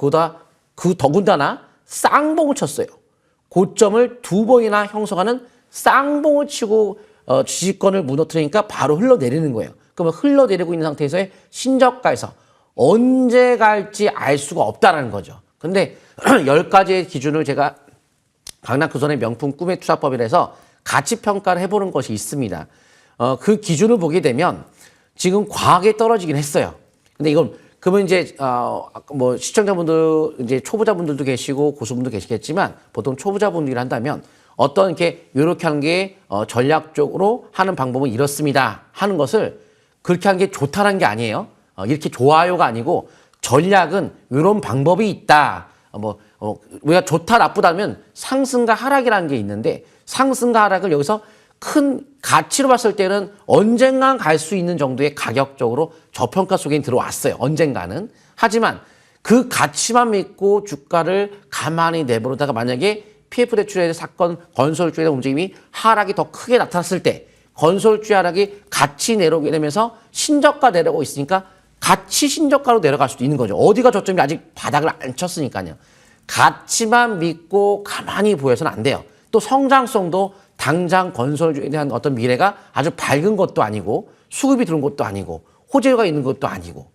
더군다나 쌍봉을 쳤어요. 고점을 두 번이나 형성하는 쌍봉을 치고 지지권을 무너뜨리니까 바로 흘러내리는 거예요. 그러면 흘러내리고 있는 상태에서의 신저가에서 언제 갈지 알 수가 없다는 거죠. 근데 10가지의 기준을 제가 강남구선의 명품 꿈의 투자법이라서 가치 평가를 해보는 것이 있습니다. 그 기준을 보게 되면 지금 과하게 떨어지긴 했어요. 근데 이건 그러면 이제 뭐 시청자분들 이제 초보자분들도 계시고 고수분도 계시겠지만 보통 초보자분들이 한다면 어떤 이렇게 하는 게 전략적으로 하는 방법은 이렇습니다 하는 것을 그렇게 하는 게 좋다는 게 아니에요. 이렇게 좋아요가 아니고 전략은 이런 방법이 있다. 우리가 좋다 나쁘다면 상승과 하락이라는 게 있는데 상승과 하락을 여기서 큰 가치로 봤을 때는 언젠간 갈 수 있는 정도의 가격적으로 저평가 속에 들어왔어요. 언젠가는. 하지만 그 가치만 믿고 주가를 가만히 내버려다가 만약에 PF 대출의 사건, 건설주의 움직임이 하락이 더 크게 나타났을 때 건설주 하락이 같이 내려오게 되면서 신저가 내려오고 있으니까 같이 신저가로 내려갈 수도 있는 거죠. 어디가 저점이 아직 바닥을 안 쳤으니까요. 가치만 믿고 가만히 보여서는 안 돼요. 또 성장성도 당장 건설주에 대한 어떤 미래가 아주 밝은 것도 아니고 수급이 들어온 것도 아니고 호재가 있는 것도 아니고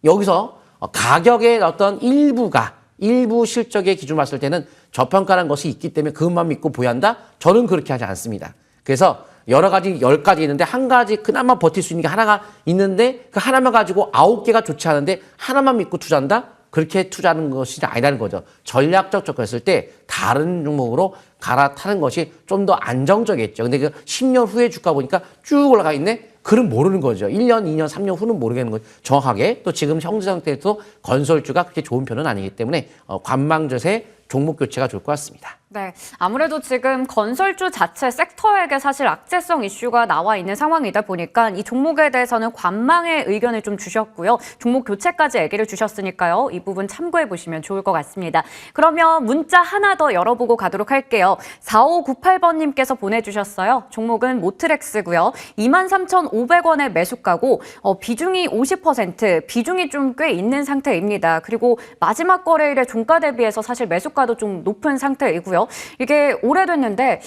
여기서 가격의 어떤 일부 실적의 기준으로 봤을 때는 저평가라는 것이 있기 때문에 그것만 믿고 보유한다? 저는 그렇게 하지 않습니다. 그래서 여러 가지 10가지 있는데 한 가지 그나마 버틸 수 있는 게 하나가 있는데 그 하나만 가지고 9개가 좋지 않은데 하나만 믿고 투자한다? 그렇게 투자하는 것이 아니라는 거죠. 전략적 접근했을 때 다른 종목으로 갈아타는 것이 좀 더 안정적이겠죠. 근데 그 10년 후에 주가 보니까 쭉 올라가 있네? 그럼 모르는 거죠. 1년, 2년, 3년 후는 모르겠는 거죠. 정확하게. 또 지금 형제 상태에서 건설주가 그렇게 좋은 편은 아니기 때문에 관망젓의 종목 교체가 좋을 것 같습니다. 네, 아무래도 지금 건설주 자체 섹터에게 사실 악재성 이슈가 나와 있는 상황이다 보니까 이 종목에 대해서는 관망의 의견을 좀 주셨고요. 종목 교체까지 얘기를 주셨으니까요. 이 부분 참고해 보시면 좋을 것 같습니다. 그러면 문자 하나 더 열어보고 가도록 할게요. 4598번님께서 보내주셨어요. 종목은 모트렉스고요. 23,500원에 매수가고 비중이 50%, 비중이 좀 꽤 있는 상태입니다. 그리고 마지막 거래일에 종가 대비해서 사실 매수가도 좀 높은 상태이고요. 이게 오래됐는데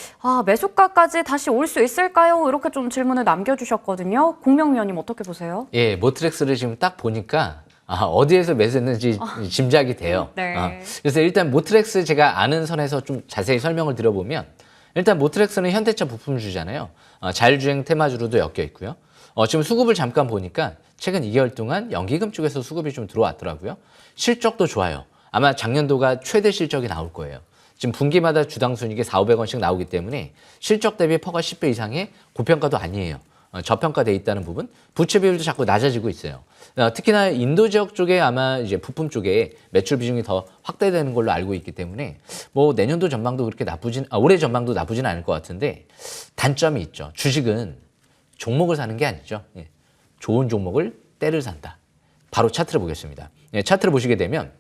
매수가까지 다시 올 수 있을까요? 이렇게 좀 질문을 남겨주셨거든요. 공명위원님 어떻게 보세요? 예, 모트렉스를 지금 딱 보니까 어디에서 매수했는지 짐작이 돼요. 네. 그래서 일단 모트렉스 제가 아는 선에서 좀 자세히 설명을 드려보면 일단 모트렉스는 현대차 부품주잖아요. 자율주행 테마주로도 엮여 있고요. 지금 수급을 잠깐 보니까 최근 2개월 동안 연기금 쪽에서 수급이 좀 들어왔더라고요. 실적도 좋아요. 아마 작년도가 최대 실적이 나올 거예요. 지금 분기마다 주당 순이익이 400~500원씩 나오기 때문에 실적 대비 퍼가 10배 이상의 고평가도 아니에요. 저평가돼 있다는 부분, 부채 비율도 자꾸 낮아지고 있어요. 특히나 인도 지역 쪽에 아마 이제 부품 쪽에 매출 비중이 더 확대되는 걸로 알고 있기 때문에 뭐 내년도 전망도 그렇게 올해 전망도 나쁘진 않을 것 같은데 단점이 있죠. 주식은 종목을 사는 게 아니죠. 예. 좋은 종목을 때를 산다. 바로 차트를 보겠습니다. 예, 차트를 보시게 되면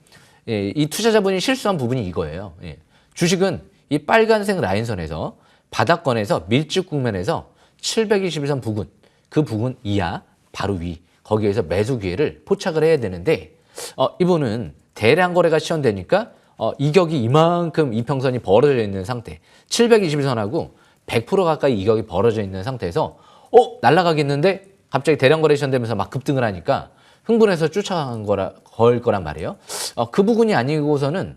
이 투자자분이 실수한 부분이 이거예요. 예. 주식은 이 빨간색 라인선에서 바닥권에서 밀집 국면에서 721선 부근, 그 부근 이하 바로 위 거기에서 매수 기회를 포착을 해야 되는데 이분은 대량 거래가 시현되니까 이격이 이만큼 이평선이 벌어져 있는 상태 721선하고 100% 가까이 이격이 벌어져 있는 상태에서 날아가겠는데 갑자기 대량 거래 시현되면서 막 급등을 하니까 흥분해서 쫓아간 거란 말이에요. 그 부분이 아니고서는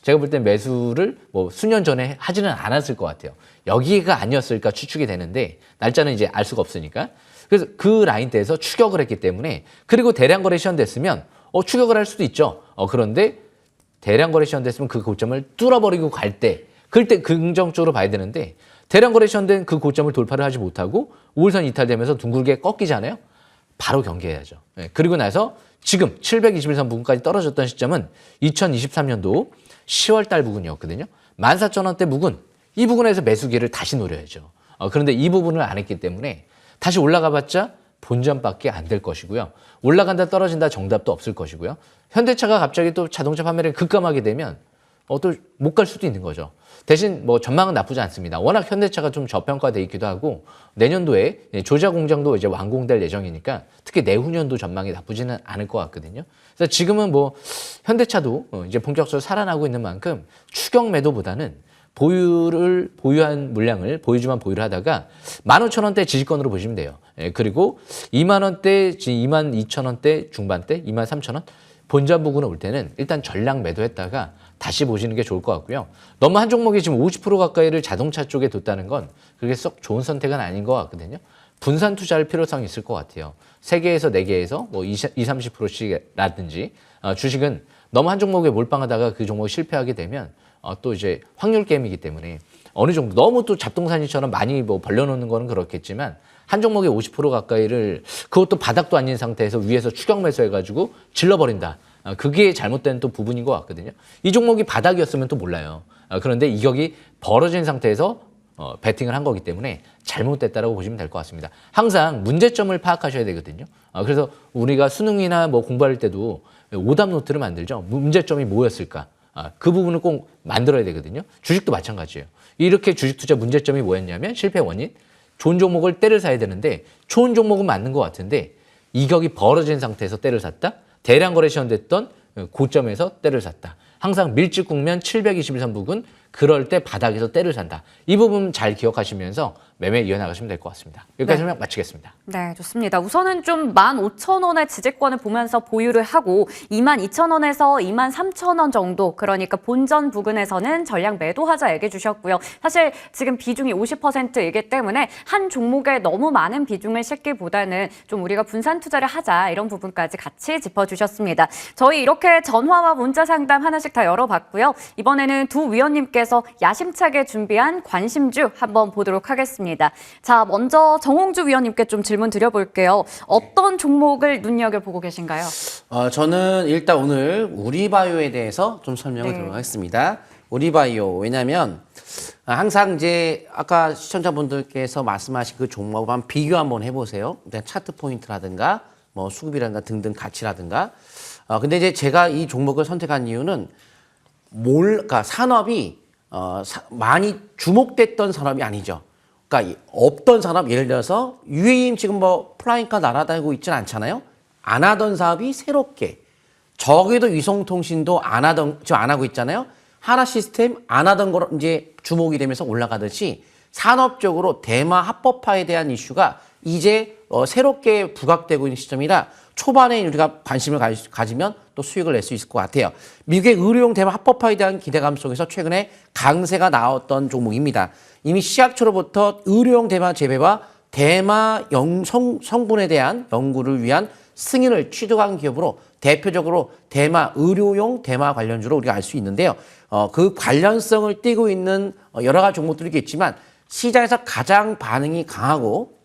제가 볼 땐 매수를 뭐 수년 전에 하지는 않았을 것 같아요. 여기가 아니었을까 추측이 되는데 날짜는 이제 알 수가 없으니까. 그래서 그 라인대에서 추격을 했기 때문에 그리고 대량 거래 시현됐으면 추격을 할 수도 있죠. 그런데 대량 거래 시현됐으면 그 고점을 뚫어버리고 갈 때 그때 긍정적으로 봐야 되는데 대량 거래 시현된 그 고점을 돌파를 하지 못하고 5일선 이탈되면서 둥글게 꺾이잖아요. 바로 경계해야죠. 그리고 나서 지금 721선 부근까지 떨어졌던 시점은 2023년도 10월 달 부근이었거든요. 14,000원대 부근, 이 부근에서 매수 기회를 다시 노려야죠. 그런데 이 부분을 안 했기 때문에 다시 올라가봤자 본전밖에 안 될 것이고요. 올라간다 떨어진다 정답도 없을 것이고요. 현대차가 갑자기 또 자동차 판매를 급감하게 되면 또 못 갈 수도 있는 거죠. 대신 뭐 전망은 나쁘지 않습니다. 워낙 현대차가 좀 저평가돼 있기도 하고 내년도에 조자 공장도 이제 완공될 예정이니까 특히 내후년도 전망이 나쁘지는 않을 것 같거든요. 그래서 지금은 뭐 현대차도 이제 본격적으로 살아나고 있는 만큼 추격 매도보다는 보유한 물량을 보유주만 보유를 하다가 15,000원대 지지권으로 보시면 돼요. 그리고 2만원대, 22,000원대 중반대, 23,000원 본전 부근에 올 때는 일단 전량 매도했다가 다시 보시는 게 좋을 것 같고요. 너무 한 종목이 지금 50% 가까이를 자동차 쪽에 뒀다는 건 그게 썩 좋은 선택은 아닌 것 같거든요. 분산 투자할 필요성이 있을 것 같아요. 3개에서 4개에서 뭐 20~30%씩이라든지 주식은 너무 한 종목에 몰빵하다가 그 종목이 실패하게 되면 또 이제 확률 게임이기 때문에 어느 정도 너무 또 잡동사니처럼 많이 뭐 벌려놓는 거는 그렇겠지만 한 종목의 50% 가까이를 그것도 바닥도 아닌 상태에서 위에서 추격 매수해가지고 질러버린다. 그게 잘못된 또 부분인 것 같거든요. 이 종목이 바닥이었으면 또 몰라요. 그런데 이격이 벌어진 상태에서 베팅을 한 거기 때문에 잘못됐다라고 보시면 될 것 같습니다. 항상 문제점을 파악하셔야 되거든요. 그래서 우리가 수능이나 뭐 공부할 때도 오답 노트를 만들죠. 문제점이 뭐였을까? 그 부분을 꼭 만들어야 되거든요. 주식도 마찬가지예요. 이렇게 주식 투자 문제점이 뭐였냐면 실패 원인, 좋은 종목을 때를 사야 되는데 좋은 종목은 맞는 것 같은데 이격이 벌어진 상태에서 때를 샀다. 대량 거래 시현됐던 고점에서 때를 샀다. 항상 밀집 국면 721선 부근 그럴 때 바닥에서 때를 산다. 이 부분 잘 기억하시면서 매매 이어나가시면 될 것 같습니다. 여기까지 설명 마치겠습니다. 네, 좋습니다. 우선은 좀 15,000원의 지지권을 보면서 보유를 하고 22,000원에서 23,000원 정도, 그러니까 본전 부근에서는 전량 매도하자 얘기해 주셨고요. 사실 지금 비중이 50%이기 때문에 한 종목에 너무 많은 비중을 싣기보다는 좀 우리가 분산 투자를 하자, 이런 부분까지 같이 짚어주셨습니다. 저희 이렇게 전화와 문자 상담 하나씩 다 열어봤고요. 이번에는 두 위원님께서 야심차게 준비한 관심주 한번 보도록 하겠습니다. 자, 먼저 정홍주 위원님께 좀 질문 드려볼게요. 어떤 종목을 눈여겨보고 계신가요? 저는 일단 오늘 우리바이오에 대해서 좀 설명을 드리도록 하겠습니다. 우리바이오, 왜냐면 항상 이제 아까 시청자분들께서 말씀하신 그 종목을 한번 비교 한번 해보세요. 일단 차트 포인트라든가 뭐 수급이라든가 등등 가치라든가. 근데 이제 제가 이 종목을 선택한 이유는 그러니까 산업이 많이 주목됐던 산업이 아니죠. 그러니까 없던 산업, 예를 들어서 UAM 지금 뭐 플라잉카 날아다니고 있지는 않잖아요. 안 하던 사업이 새롭게, 저기도 위성통신도 지금 안 하고 있잖아요. 하나 시스템 안 하던 거로 이제 주목이 되면서 올라가듯이 산업적으로 대마 합법화에 대한 이슈가 이제 새롭게 부각되고 있는 시점이라 초반에 우리가 관심을 가지면 또 수익을 낼 수 있을 것 같아요. 미국의 의료용 대마 합법화에 대한 기대감 속에서 최근에 강세가 나왔던 종목입니다. 이미 시작초로부터 의료용 대마 재배와 대마 성분에 대한 연구를 위한 승인을 취득한 기업으로 대표적으로 대마, 의료용 대마 관련주로 우리가 알 수 있는데요. 그 관련성을 띠고 있는 여러 가지 종목들이 있겠지만 시장에서 가장 반응이 강하고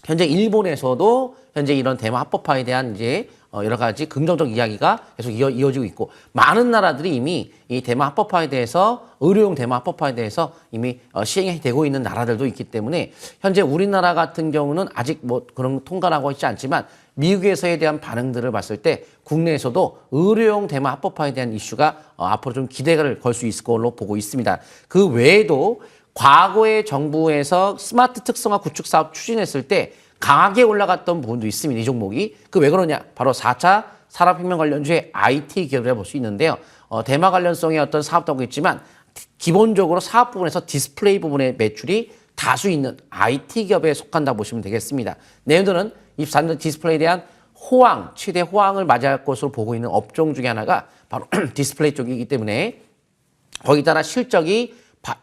현재 일본에서도 현재 이런 대마 합법화에 대한 이제 여러 가지 긍정적 이야기가 계속 이어지고 있고, 많은 나라들이 이미 이 대마 합법화에 대해서, 의료용 대마 합법화에 대해서 이미 시행이 되고 있는 나라들도 있기 때문에 현재 우리나라 같은 경우는 아직 뭐 그런 통과하고 있지 않지만 미국에서에 대한 반응들을 봤을 때 국내에서도 의료용 대마 합법화에 대한 이슈가 앞으로 좀 기대를 걸 수 있을 걸로 보고 있습니다. 그 외에도 과거에 정부에서 스마트 특성화 구축 사업 추진했을 때 강하게 올라갔던 부분도 있습니다. 이 종목이. 그 왜 그러냐? 바로 4차 산업혁명 관련주의 IT 기업을 볼 수 있는데요. 대마 관련성의 어떤 사업도 하고 있지만 기본적으로 사업 부분에서 디스플레이 부분의 매출이 다수 있는 IT 기업에 속한다 보시면 되겠습니다. 내년도는 24년 디스플레이에 대한 최대 호황을 맞이할 것으로 보고 있는 업종 중에 하나가 바로 디스플레이 쪽이기 때문에 거기에 따라 실적이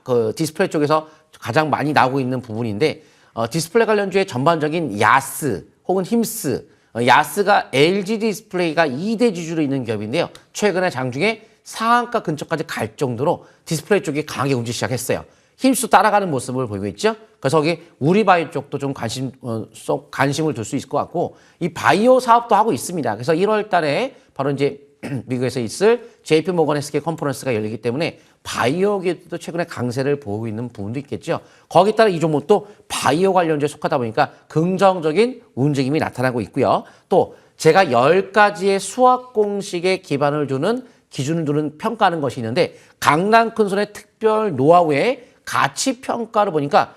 그 디스플레이 쪽에서 가장 많이 나오고 있는 부분인데, 디스플레이 관련주의 전반적인 야스 혹은 힘스, 야스가 LG 디스플레이가 2대 지주로 있는 기업인데요. 최근에 장중에 상한가 근처까지 갈 정도로 디스플레이 쪽이 강하게 움직이기 시작했어요. 힘스 따라가는 모습을 보이고 있죠. 그래서 거기 우리바이오 쪽도 좀 관심을 둘 수 있을 것 같고, 이 바이오 사업도 하고 있습니다. 그래서 1월 달에 바로 이제 미국에서 있을 JP 모건 헬스케어 컨퍼런스가 열리기 때문에 바이오 기업도 최근에 강세를 보이고 있는 부분도 있겠죠. 거기에 따라 이 종목도 바이오 관련주에 속하다 보니까 긍정적인 움직임이 나타나고 있고요. 또 제가 10가지의 수학 공식에 기반을 두는 기준을 두는 평가하는 것이 있는데, 강남 큰손의 특별 노하우의 가치 평가를 보니까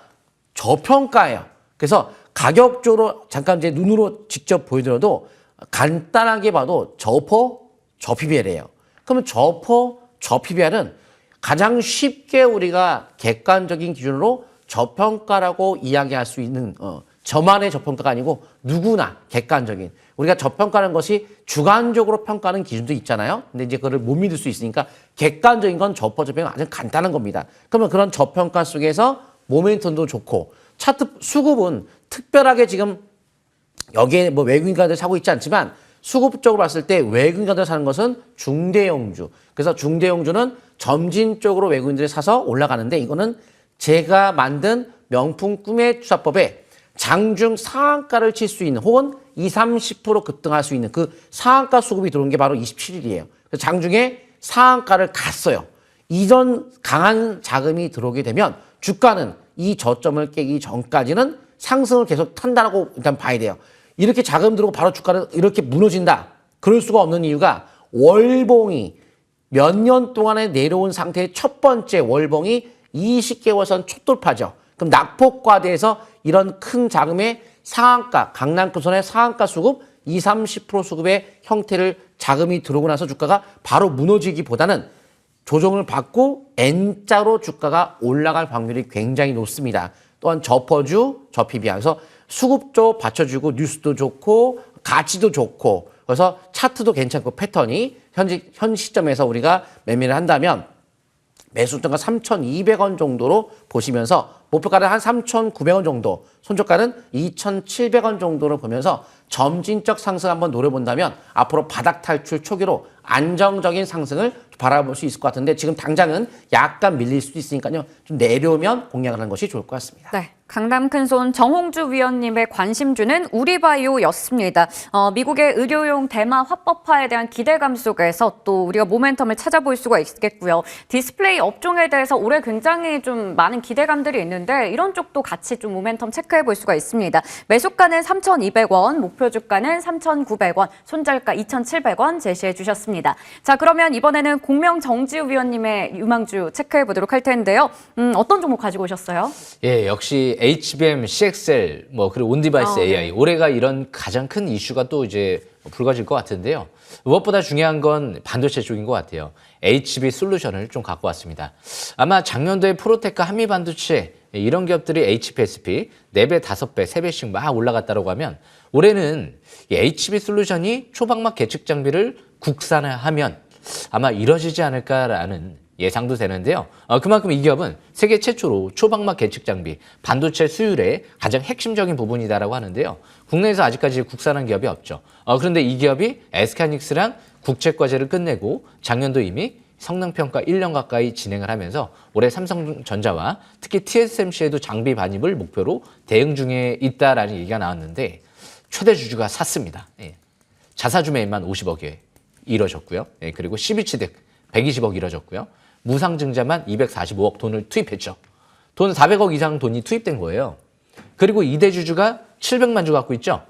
저평가예요. 그래서 가격적으로 잠깐 이제 눈으로 직접 보여드려도 간단하게 봐도 저포, 저PBR이에요. 그러면 저포, 저PBR은 가장 쉽게 우리가 객관적인 기준으로 저평가라고 이야기할 수 있는 저만의 저평가가 아니고 누구나 객관적인, 우리가 저평가하는 것이 주관적으로 평가하는 기준도 있잖아요. 근데 이제 그걸 못 믿을 수 있으니까 객관적인 건 저포, 저평가 아주 간단한 겁니다. 그러면 그런 저평가 속에서 모멘텀도 좋고, 차트 수급은 특별하게 지금 여기에 뭐 외국인가들 사고 있지 않지만 수급적으로 봤을 때 외국인가들 사는 것은 중대형주. 그래서 중대형주는 점진 쪽으로 외국인들이 사서 올라가는데, 이거는 제가 만든 명품 꿈의 투자법에 장중 상한가를 칠 수 있는, 혹은 20, 30% 급등할 수 있는 그 상한가 수급이 들어온 게 바로 27일이에요. 그래서 장중에 상한가를 갔어요. 이전 강한 자금이 들어오게 되면 주가는 이 저점을 깨기 전까지는 상승을 계속 탄다라고 일단 봐야 돼요. 이렇게 자금 들어오고 바로 주가는 이렇게 무너진다. 그럴 수가 없는 이유가 월봉이 몇 년 동안에 내려온 상태의 첫 번째 월봉이 20개월선 초돌파죠. 그럼 낙폭과대에서 이런 큰 자금의 상한가, 강남급선의 상한가 수급, 20, 30% 수급의 형태를 자금이 들어오고 나서 주가가 바로 무너지기보다는 조정을 받고 N자로 주가가 올라갈 확률이 굉장히 높습니다. 또한 저퍼주, 저PBR. 그래서 수급도 받쳐주고 뉴스도 좋고 가치도 좋고 그래서 차트도 괜찮고 패턴이 현 시점에서 우리가 매매를 한다면 매수가가 3,200원 정도로 보시면서 목표가는 한 3,900원 정도, 손절가는 2,700원 정도로 보면서 점진적 상승 한번 노려본다면 앞으로 바닥 탈출 초기로 안정적인 상승을 바라볼 수 있을 것 같은데 지금 당장은 약간 밀릴 수도 있으니까요. 좀 내려오면 공략을 하는 것이 좋을 것 같습니다. 네. 강남 큰손 정홍주 위원님의 관심주는 우리바이오였습니다. 미국의 의료용 대마 화법화에 대한 기대감 속에서 또 우리가 모멘텀을 찾아볼 수가 있겠고요. 디스플레이 업종에 대해서 올해 굉장히 좀 많은 기대감들이 있는데 이런 쪽도 같이 좀 모멘텀 체크해 볼 수가 있습니다. 매수가는 3,200원, 목표 주가는 3,900원, 손절가 2,700원 제시해 주셨습니다. 자, 그러면 이번에는 공명 정지우 위원님의 유망주 체크해 보도록 할 텐데요. 어떤 종목 가지고 오셨어요? 예, 역시 HBM, CXL, 그리고 온디바이스 AI. 올해가 이런 가장 큰 이슈가 또 이제 불거질 것 같은데요. 무엇보다 중요한 건 반도체 쪽인 것 같아요. HB 솔루션을 좀 갖고 왔습니다. 아마 작년도에 프로테크 한미반도체 이런 기업들이 HPSP 4배, 5배, 3배씩 막 올라갔다고 하면 올해는 이 HB 솔루션이 초박막 계측 장비를 국산화하면 아마 이뤄지지 않을까라는 예상도 되는데요. 그만큼 이 기업은 세계 최초로 초박막 계측 장비, 반도체 수율의 가장 핵심적인 부분이다라고 하는데요. 국내에서 아직까지 국산한 기업이 없죠. 그런데 이 기업이 SK하이닉스랑 국책과제를 끝내고 작년도 이미 성능평가 1년 가까이 진행을 하면서 올해 삼성전자와 특히 TSMC에도 장비 반입을 목표로 대응 중에 있다라는 얘기가 나왔는데 최대 주주가 샀습니다. 예. 자사주 매입만 50억에 이뤄졌고요. 예, 그리고 12취득 120억 이뤄졌고요. 무상증자만 245억 돈을 투입했죠. 돈 400억 이상 돈이 투입된 거예요. 그리고 이대주주가 700만 주 갖고 있죠.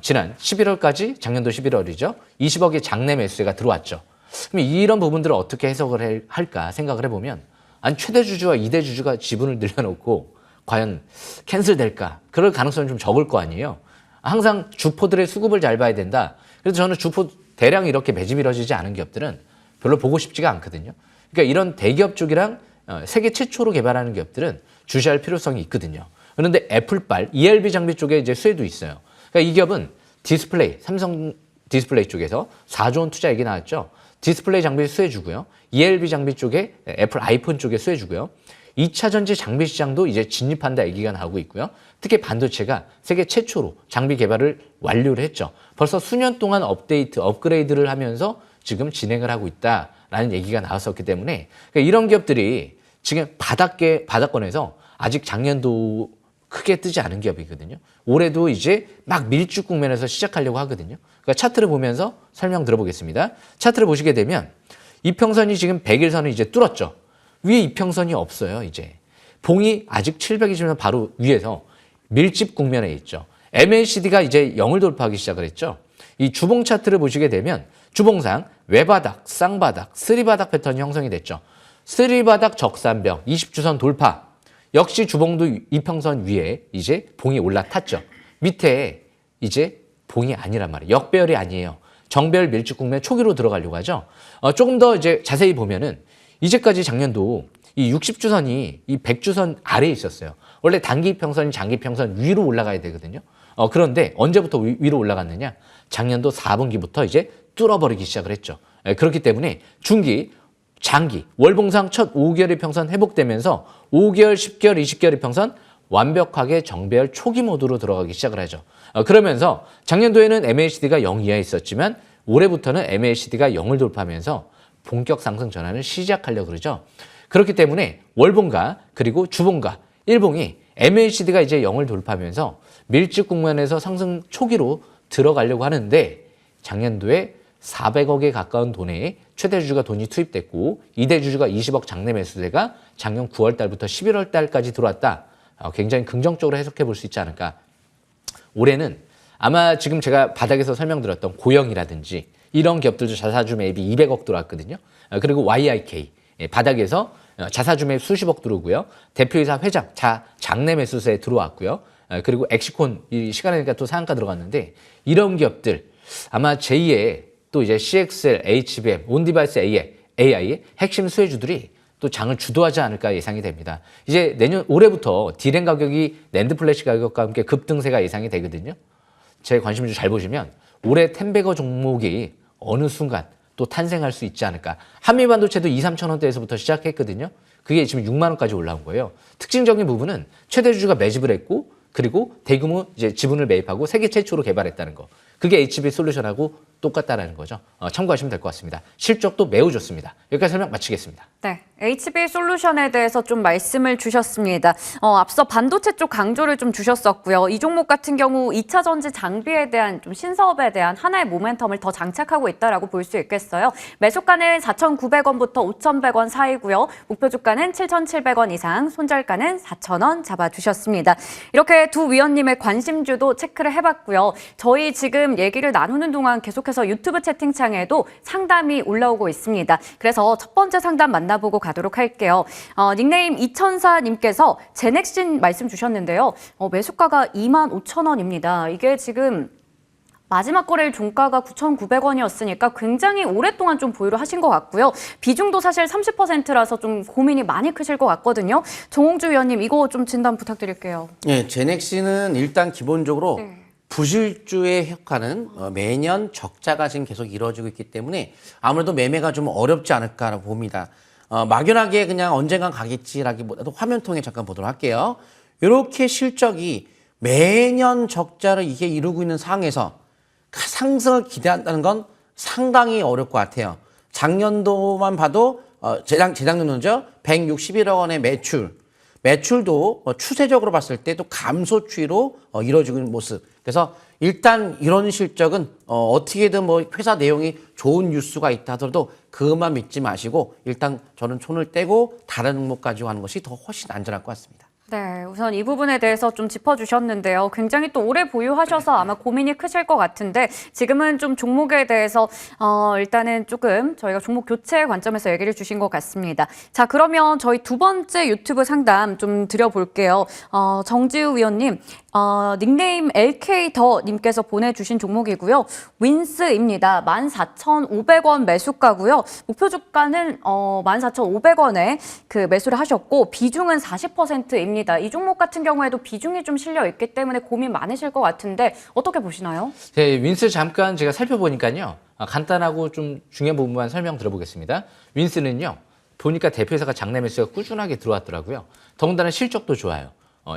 지난 11월까지 작년도 11월이죠. 20억의 장내 매수세가 들어왔죠. 그럼 이런 부분들을 어떻게 해석을 할까 생각을 해보면 아니 최대주주와 이대주주가 지분을 늘려놓고 과연 캔슬될까? 그럴 가능성이 좀 적을 거 아니에요. 항상 주포들의 수급을 잘 봐야 된다. 그래서 저는 주포 대량 이렇게 매집이 이뤄지지 않은 기업들은 별로 보고 싶지가 않거든요. 그러니까 이런 대기업 쪽이랑 세계 최초로 개발하는 기업들은 주시할 필요성이 있거든요. 그런데 애플빨, ELB 장비 쪽에 이제 수혜도 있어요. 그러니까 이 기업은 디스플레이, 삼성 디스플레이 쪽에서 4조 원 투자 얘기 나왔죠. 디스플레이 장비 수혜 주고요. ELB 장비 쪽에 애플 아이폰 쪽에 수혜 주고요. 2차 전지 장비 시장도 이제 진입한다 얘기가 나오고 있고요. 특히 반도체가 세계 최초로 장비 개발을 완료를 했죠. 벌써 수년 동안 업그레이드를 하면서 지금 진행을 하고 있다라는 얘기가 나왔었기 때문에 그러니까 이런 기업들이 지금 바닥권에서 아직 작년도 크게 뜨지 않은 기업이거든요. 올해도 이제 막 밀집 국면에서 시작하려고 하거든요. 그러니까 차트를 보면서 설명 들어보겠습니다. 차트를 보시게 되면 이평선이 지금 100일선을 이제 뚫었죠. 위에 이평선이 없어요, 이제. 봉이 아직 720년 바로 위에서 밀집 국면에 있죠. MACD가 이제 0을 돌파하기 시작을 했죠. 이 주봉 차트를 보시게 되면 주봉상 외바닥, 쌍바닥, 쓰리바닥 패턴이 형성이 됐죠. 쓰리바닥 적산벽, 20주선 돌파. 역시 주봉도 이평선 위에 이제 봉이 올라탔죠. 밑에 이제 봉이 아니란 말이에요. 역배열이 아니에요. 정배열 밀집 국면 초기로 들어가려고 하죠. 조금 더 이제 자세히 보면은 이제까지 작년도 이 60주선이 이 100주선 아래에 있었어요. 원래 단기 평선이 장기 평선 위로 올라가야 되거든요. 그런데 언제부터 위로 올라갔느냐? 작년도 4분기부터 이제 뚫어버리기 시작을 했죠. 그렇기 때문에 중기, 장기, 월봉상 첫 5개월의 평선 회복되면서 5개월, 10개월, 20개월의 평선 완벽하게 정배열 초기 모드로 들어가기 시작을 하죠. 그러면서 작년도에는 MACD가 0 이하에 있었지만 올해부터는 MACD가 0을 돌파하면서 본격 상승 전환을 시작하려고 그러죠. 그렇기 때문에 월봉가 그리고 주봉가, 일봉이 MACD가 이제 0을 돌파하면서 밀집 국면에서 상승 초기로 들어가려고 하는데 작년도에 400억에 가까운 돈에 최대 주주가 돈이 투입됐고 이대 주주가 20억 장내 매수세가 작년 9월 달부터 11월 달까지 들어왔다. 굉장히 긍정적으로 해석해 볼 수 있지 않을까. 올해는 아마 지금 제가 바닥에서 설명드렸던 고영이라든지 이런 기업들도 자사주 매입이 200억 들어왔거든요. 그리고 YIK 바닥에서 자사주 매입 수십억 들어오고요. 대표이사 회장 장내 매수세에 들어왔고요. 그리고 엑시콘 이 시간이니까 또 상한가 들어갔는데 이런 기업들 아마 제2의 또 이제 CXL, HBM, 온디바이스 AI, AI의 핵심 수혜주들이 또 장을 주도하지 않을까 예상이 됩니다. 이제 내년 올해부터 D램 가격이 낸드 플래시 가격과 함께 급등세가 예상이 되거든요. 제 관심주 잘 보시면 올해 텐베거 종목이 어느 순간 또 탄생할 수 있지 않을까. 한미반도체도 2, 3천 원대에서부터 시작했거든요. 그게 지금 6만 원까지 올라온 거예요. 특징적인 부분은 최대 주주가 매집을 했고 그리고 대규모 이제 지분을 매입하고 세계 최초로 개발했다는 거. 그게 HB 솔루션하고 똑같다라는 거죠. 참고하시면 될 것 같습니다. 실적도 매우 좋습니다. 여기까지 설명 마치겠습니다. 네, HB 솔루션에 대해서 좀 말씀을 주셨습니다. 앞서 반도체 쪽 강조를 좀 주셨었고요. 이 종목 같은 경우 2차 전지 장비에 대한 좀 신사업에 대한 하나의 모멘텀을 더 장착하고 있다라고 볼 수 있겠어요. 매수가는 4,900원부터 5,100원 사이고요. 목표 주가는 7,700원 이상, 손절가는 4,000원 잡아주셨습니다. 이렇게 두 위원님의 관심주도 체크를 해봤고요. 저희 지금 얘기를 나누는 동안 계속해서 유튜브 채팅창에도 상담이 올라오고 있습니다. 그래서 첫 번째 상담 만나보고 가도록 할게요. 닉네임 2004님께서 제넥신 말씀 주셨는데요. 매수가가 25,000원입니다. 이게 지금 마지막 거래일 종가가 9,900원이었으니까 굉장히 오랫동안 좀 보유를 하신 것 같고요. 비중도 사실 30%라서 좀 고민이 많이 크실 것 같거든요. 정홍주 위원님, 이거 좀 진단 부탁드릴게요. 네, 제넥시는 일단 기본적으로 네. 부실주에 속하는 매년 적자가 지금 계속 이루어지고 있기 때문에 아무래도 매매가 좀 어렵지 않을까라고 봅니다. 막연하게 그냥 언젠간 가겠지라기보다도 화면 통해 잠깐 보도록 할게요. 이렇게 실적이 매년 적자를 이게 이루고 있는 상황에서 상승을 기대한다는 건 상당히 어려울 것 같아요. 작년도만 봐도 재작년도죠. 161억 원의 매출도 추세적으로 봤을 때 또 감소 추이로 이루어지고 있는 모습. 그래서 일단 이런 실적은 어떻게든 뭐 회사 내용이 좋은 뉴스가 있다 하더라도 그것만 믿지 마시고 일단 저는 손을 떼고 다른 종목 가지고 하는 것이 더 훨씬 안전할 것 같습니다. 네, 우선 이 부분에 대해서 좀 짚어주셨는데요. 굉장히 또 오래 보유하셔서 아마 고민이 크실 것 같은데 지금은 좀 종목에 대해서 일단은 조금 저희가 종목 교체 관점에서 얘기를 주신 것 같습니다. 자, 그러면 저희 두 번째 유튜브 상담 좀 드려볼게요. 정지우 위원님, 닉네임 LK더님께서 보내주신 종목이고요. 윈스입니다. 14,500원 매수가고요. 목표 주가는 14,500원에 그 매수를 하셨고 비중은 40%입니다. 이 종목 같은 경우에도 비중이 좀 실려 있기 때문에 고민 많으실 것 같은데 어떻게 보시나요? 네, 윈스 잠깐 제가 살펴보니까요. 간단하고 좀 중요한 부분만 설명 들어보겠습니다. 윈스는요. 보니까 대표회사가 장내 매수가 꾸준하게 들어왔더라고요. 더군다나 실적도 좋아요.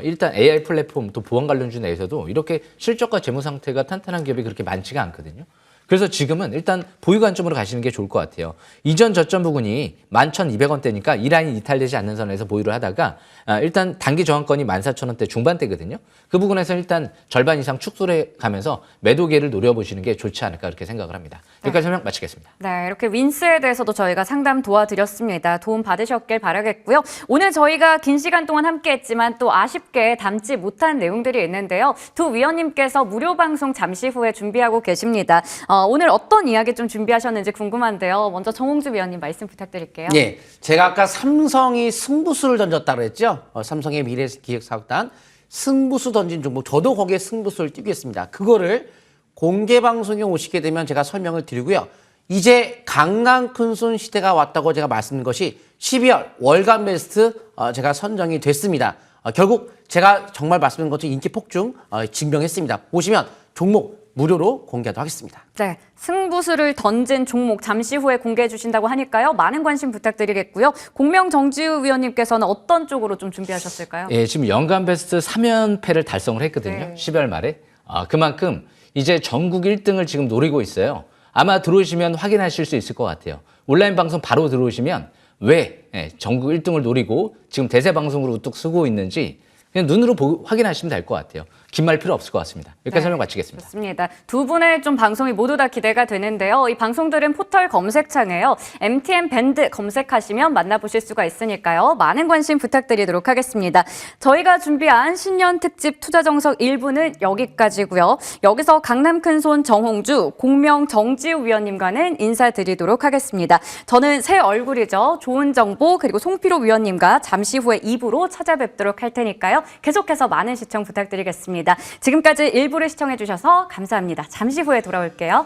일단 AI 플랫폼 또 보안 관련주 내에서도 이렇게 실적과 재무 상태가 탄탄한 기업이 그렇게 많지가 않거든요. 그래서 지금은 일단 보유 관점으로 가시는 게 좋을 것 같아요. 이전 저점 부근이 11,200원대니까 이 라인 이탈되지 않는 선에서 보유를 하다가 일단 단기 저항권이 14,000원대 중반대거든요. 그 부분에서 일단 절반 이상 축소를 가면서 매도 기회를 노려보시는 게 좋지 않을까 그렇게 생각을 합니다. 여기까지 설명 마치겠습니다. 네, 이렇게 윈스에 대해서도 저희가 상담 도와드렸습니다. 도움 받으셨길 바라겠고요. 오늘 저희가 긴 시간 동안 함께했지만 또 아쉽게 담지 못한 내용들이 있는데요. 두 위원님께서 무료 방송 잠시 후에 준비하고 계십니다. 오늘 어떤 이야기 좀 준비하셨는지 궁금한데요. 먼저 정홍주 위원님 말씀 부탁드릴게요. 예, 제가 아까 삼성이 승부수를 던졌다고 그랬죠. 삼성의 미래기획사업단 승부수 던진 종목, 저도 거기에 승부수를 띄겠습니다. 그거를 공개 방송에 오시게 되면 제가 설명을 드리고요. 이제 강남 큰손 시대가 왔다고 제가 말씀드린 것이 12월 월간 베스트 제가 선정이 됐습니다. 결국 제가 정말 말씀드린 것처럼 인기 폭증 증명했습니다. 보시면 종목 무료로 공개하도록 하겠습니다. 네, 승부수를 던진 종목 잠시 후에 공개해 주신다고 하니까요. 많은 관심 부탁드리겠고요. 공명 정지우 위원님께서는 어떤 쪽으로 좀 준비하셨을까요? 예, 지금 연간 베스트 3연패를 달성을 했거든요. 네. 12월 말에. 그만큼 이제 전국 1등을 지금 노리고 있어요. 아마 들어오시면 확인하실 수 있을 것 같아요. 온라인 방송 바로 들어오시면 왜 전국 1등을 노리고 지금 대세 방송으로 우뚝 쓰고 있는지 그냥 눈으로 확인하시면 될 것 같아요. 긴 말 필요 없을 것 같습니다. 여기까지 설명 마치겠습니다. 좋습니다. 두 분의 좀 방송이 모두 다 기대가 되는데요. 이 방송들은 포털 검색창에요. MTN 밴드 검색하시면 만나보실 수가 있으니까요. 많은 관심 부탁드리도록 하겠습니다. 저희가 준비한 신년 특집 투자정석 1부는 여기까지고요. 여기서 강남 큰손 정홍주, 공명 정지우 위원님과는 인사드리도록 하겠습니다. 저는 새 얼굴이죠. 좋은 정보 그리고 송필호 위원님과 잠시 후에 2부로 찾아뵙도록 할 테니까요. 계속해서 많은 시청 부탁드리겠습니다. 지금까지 1부를 시청해주셔서 감사합니다. 잠시 후에 돌아올게요.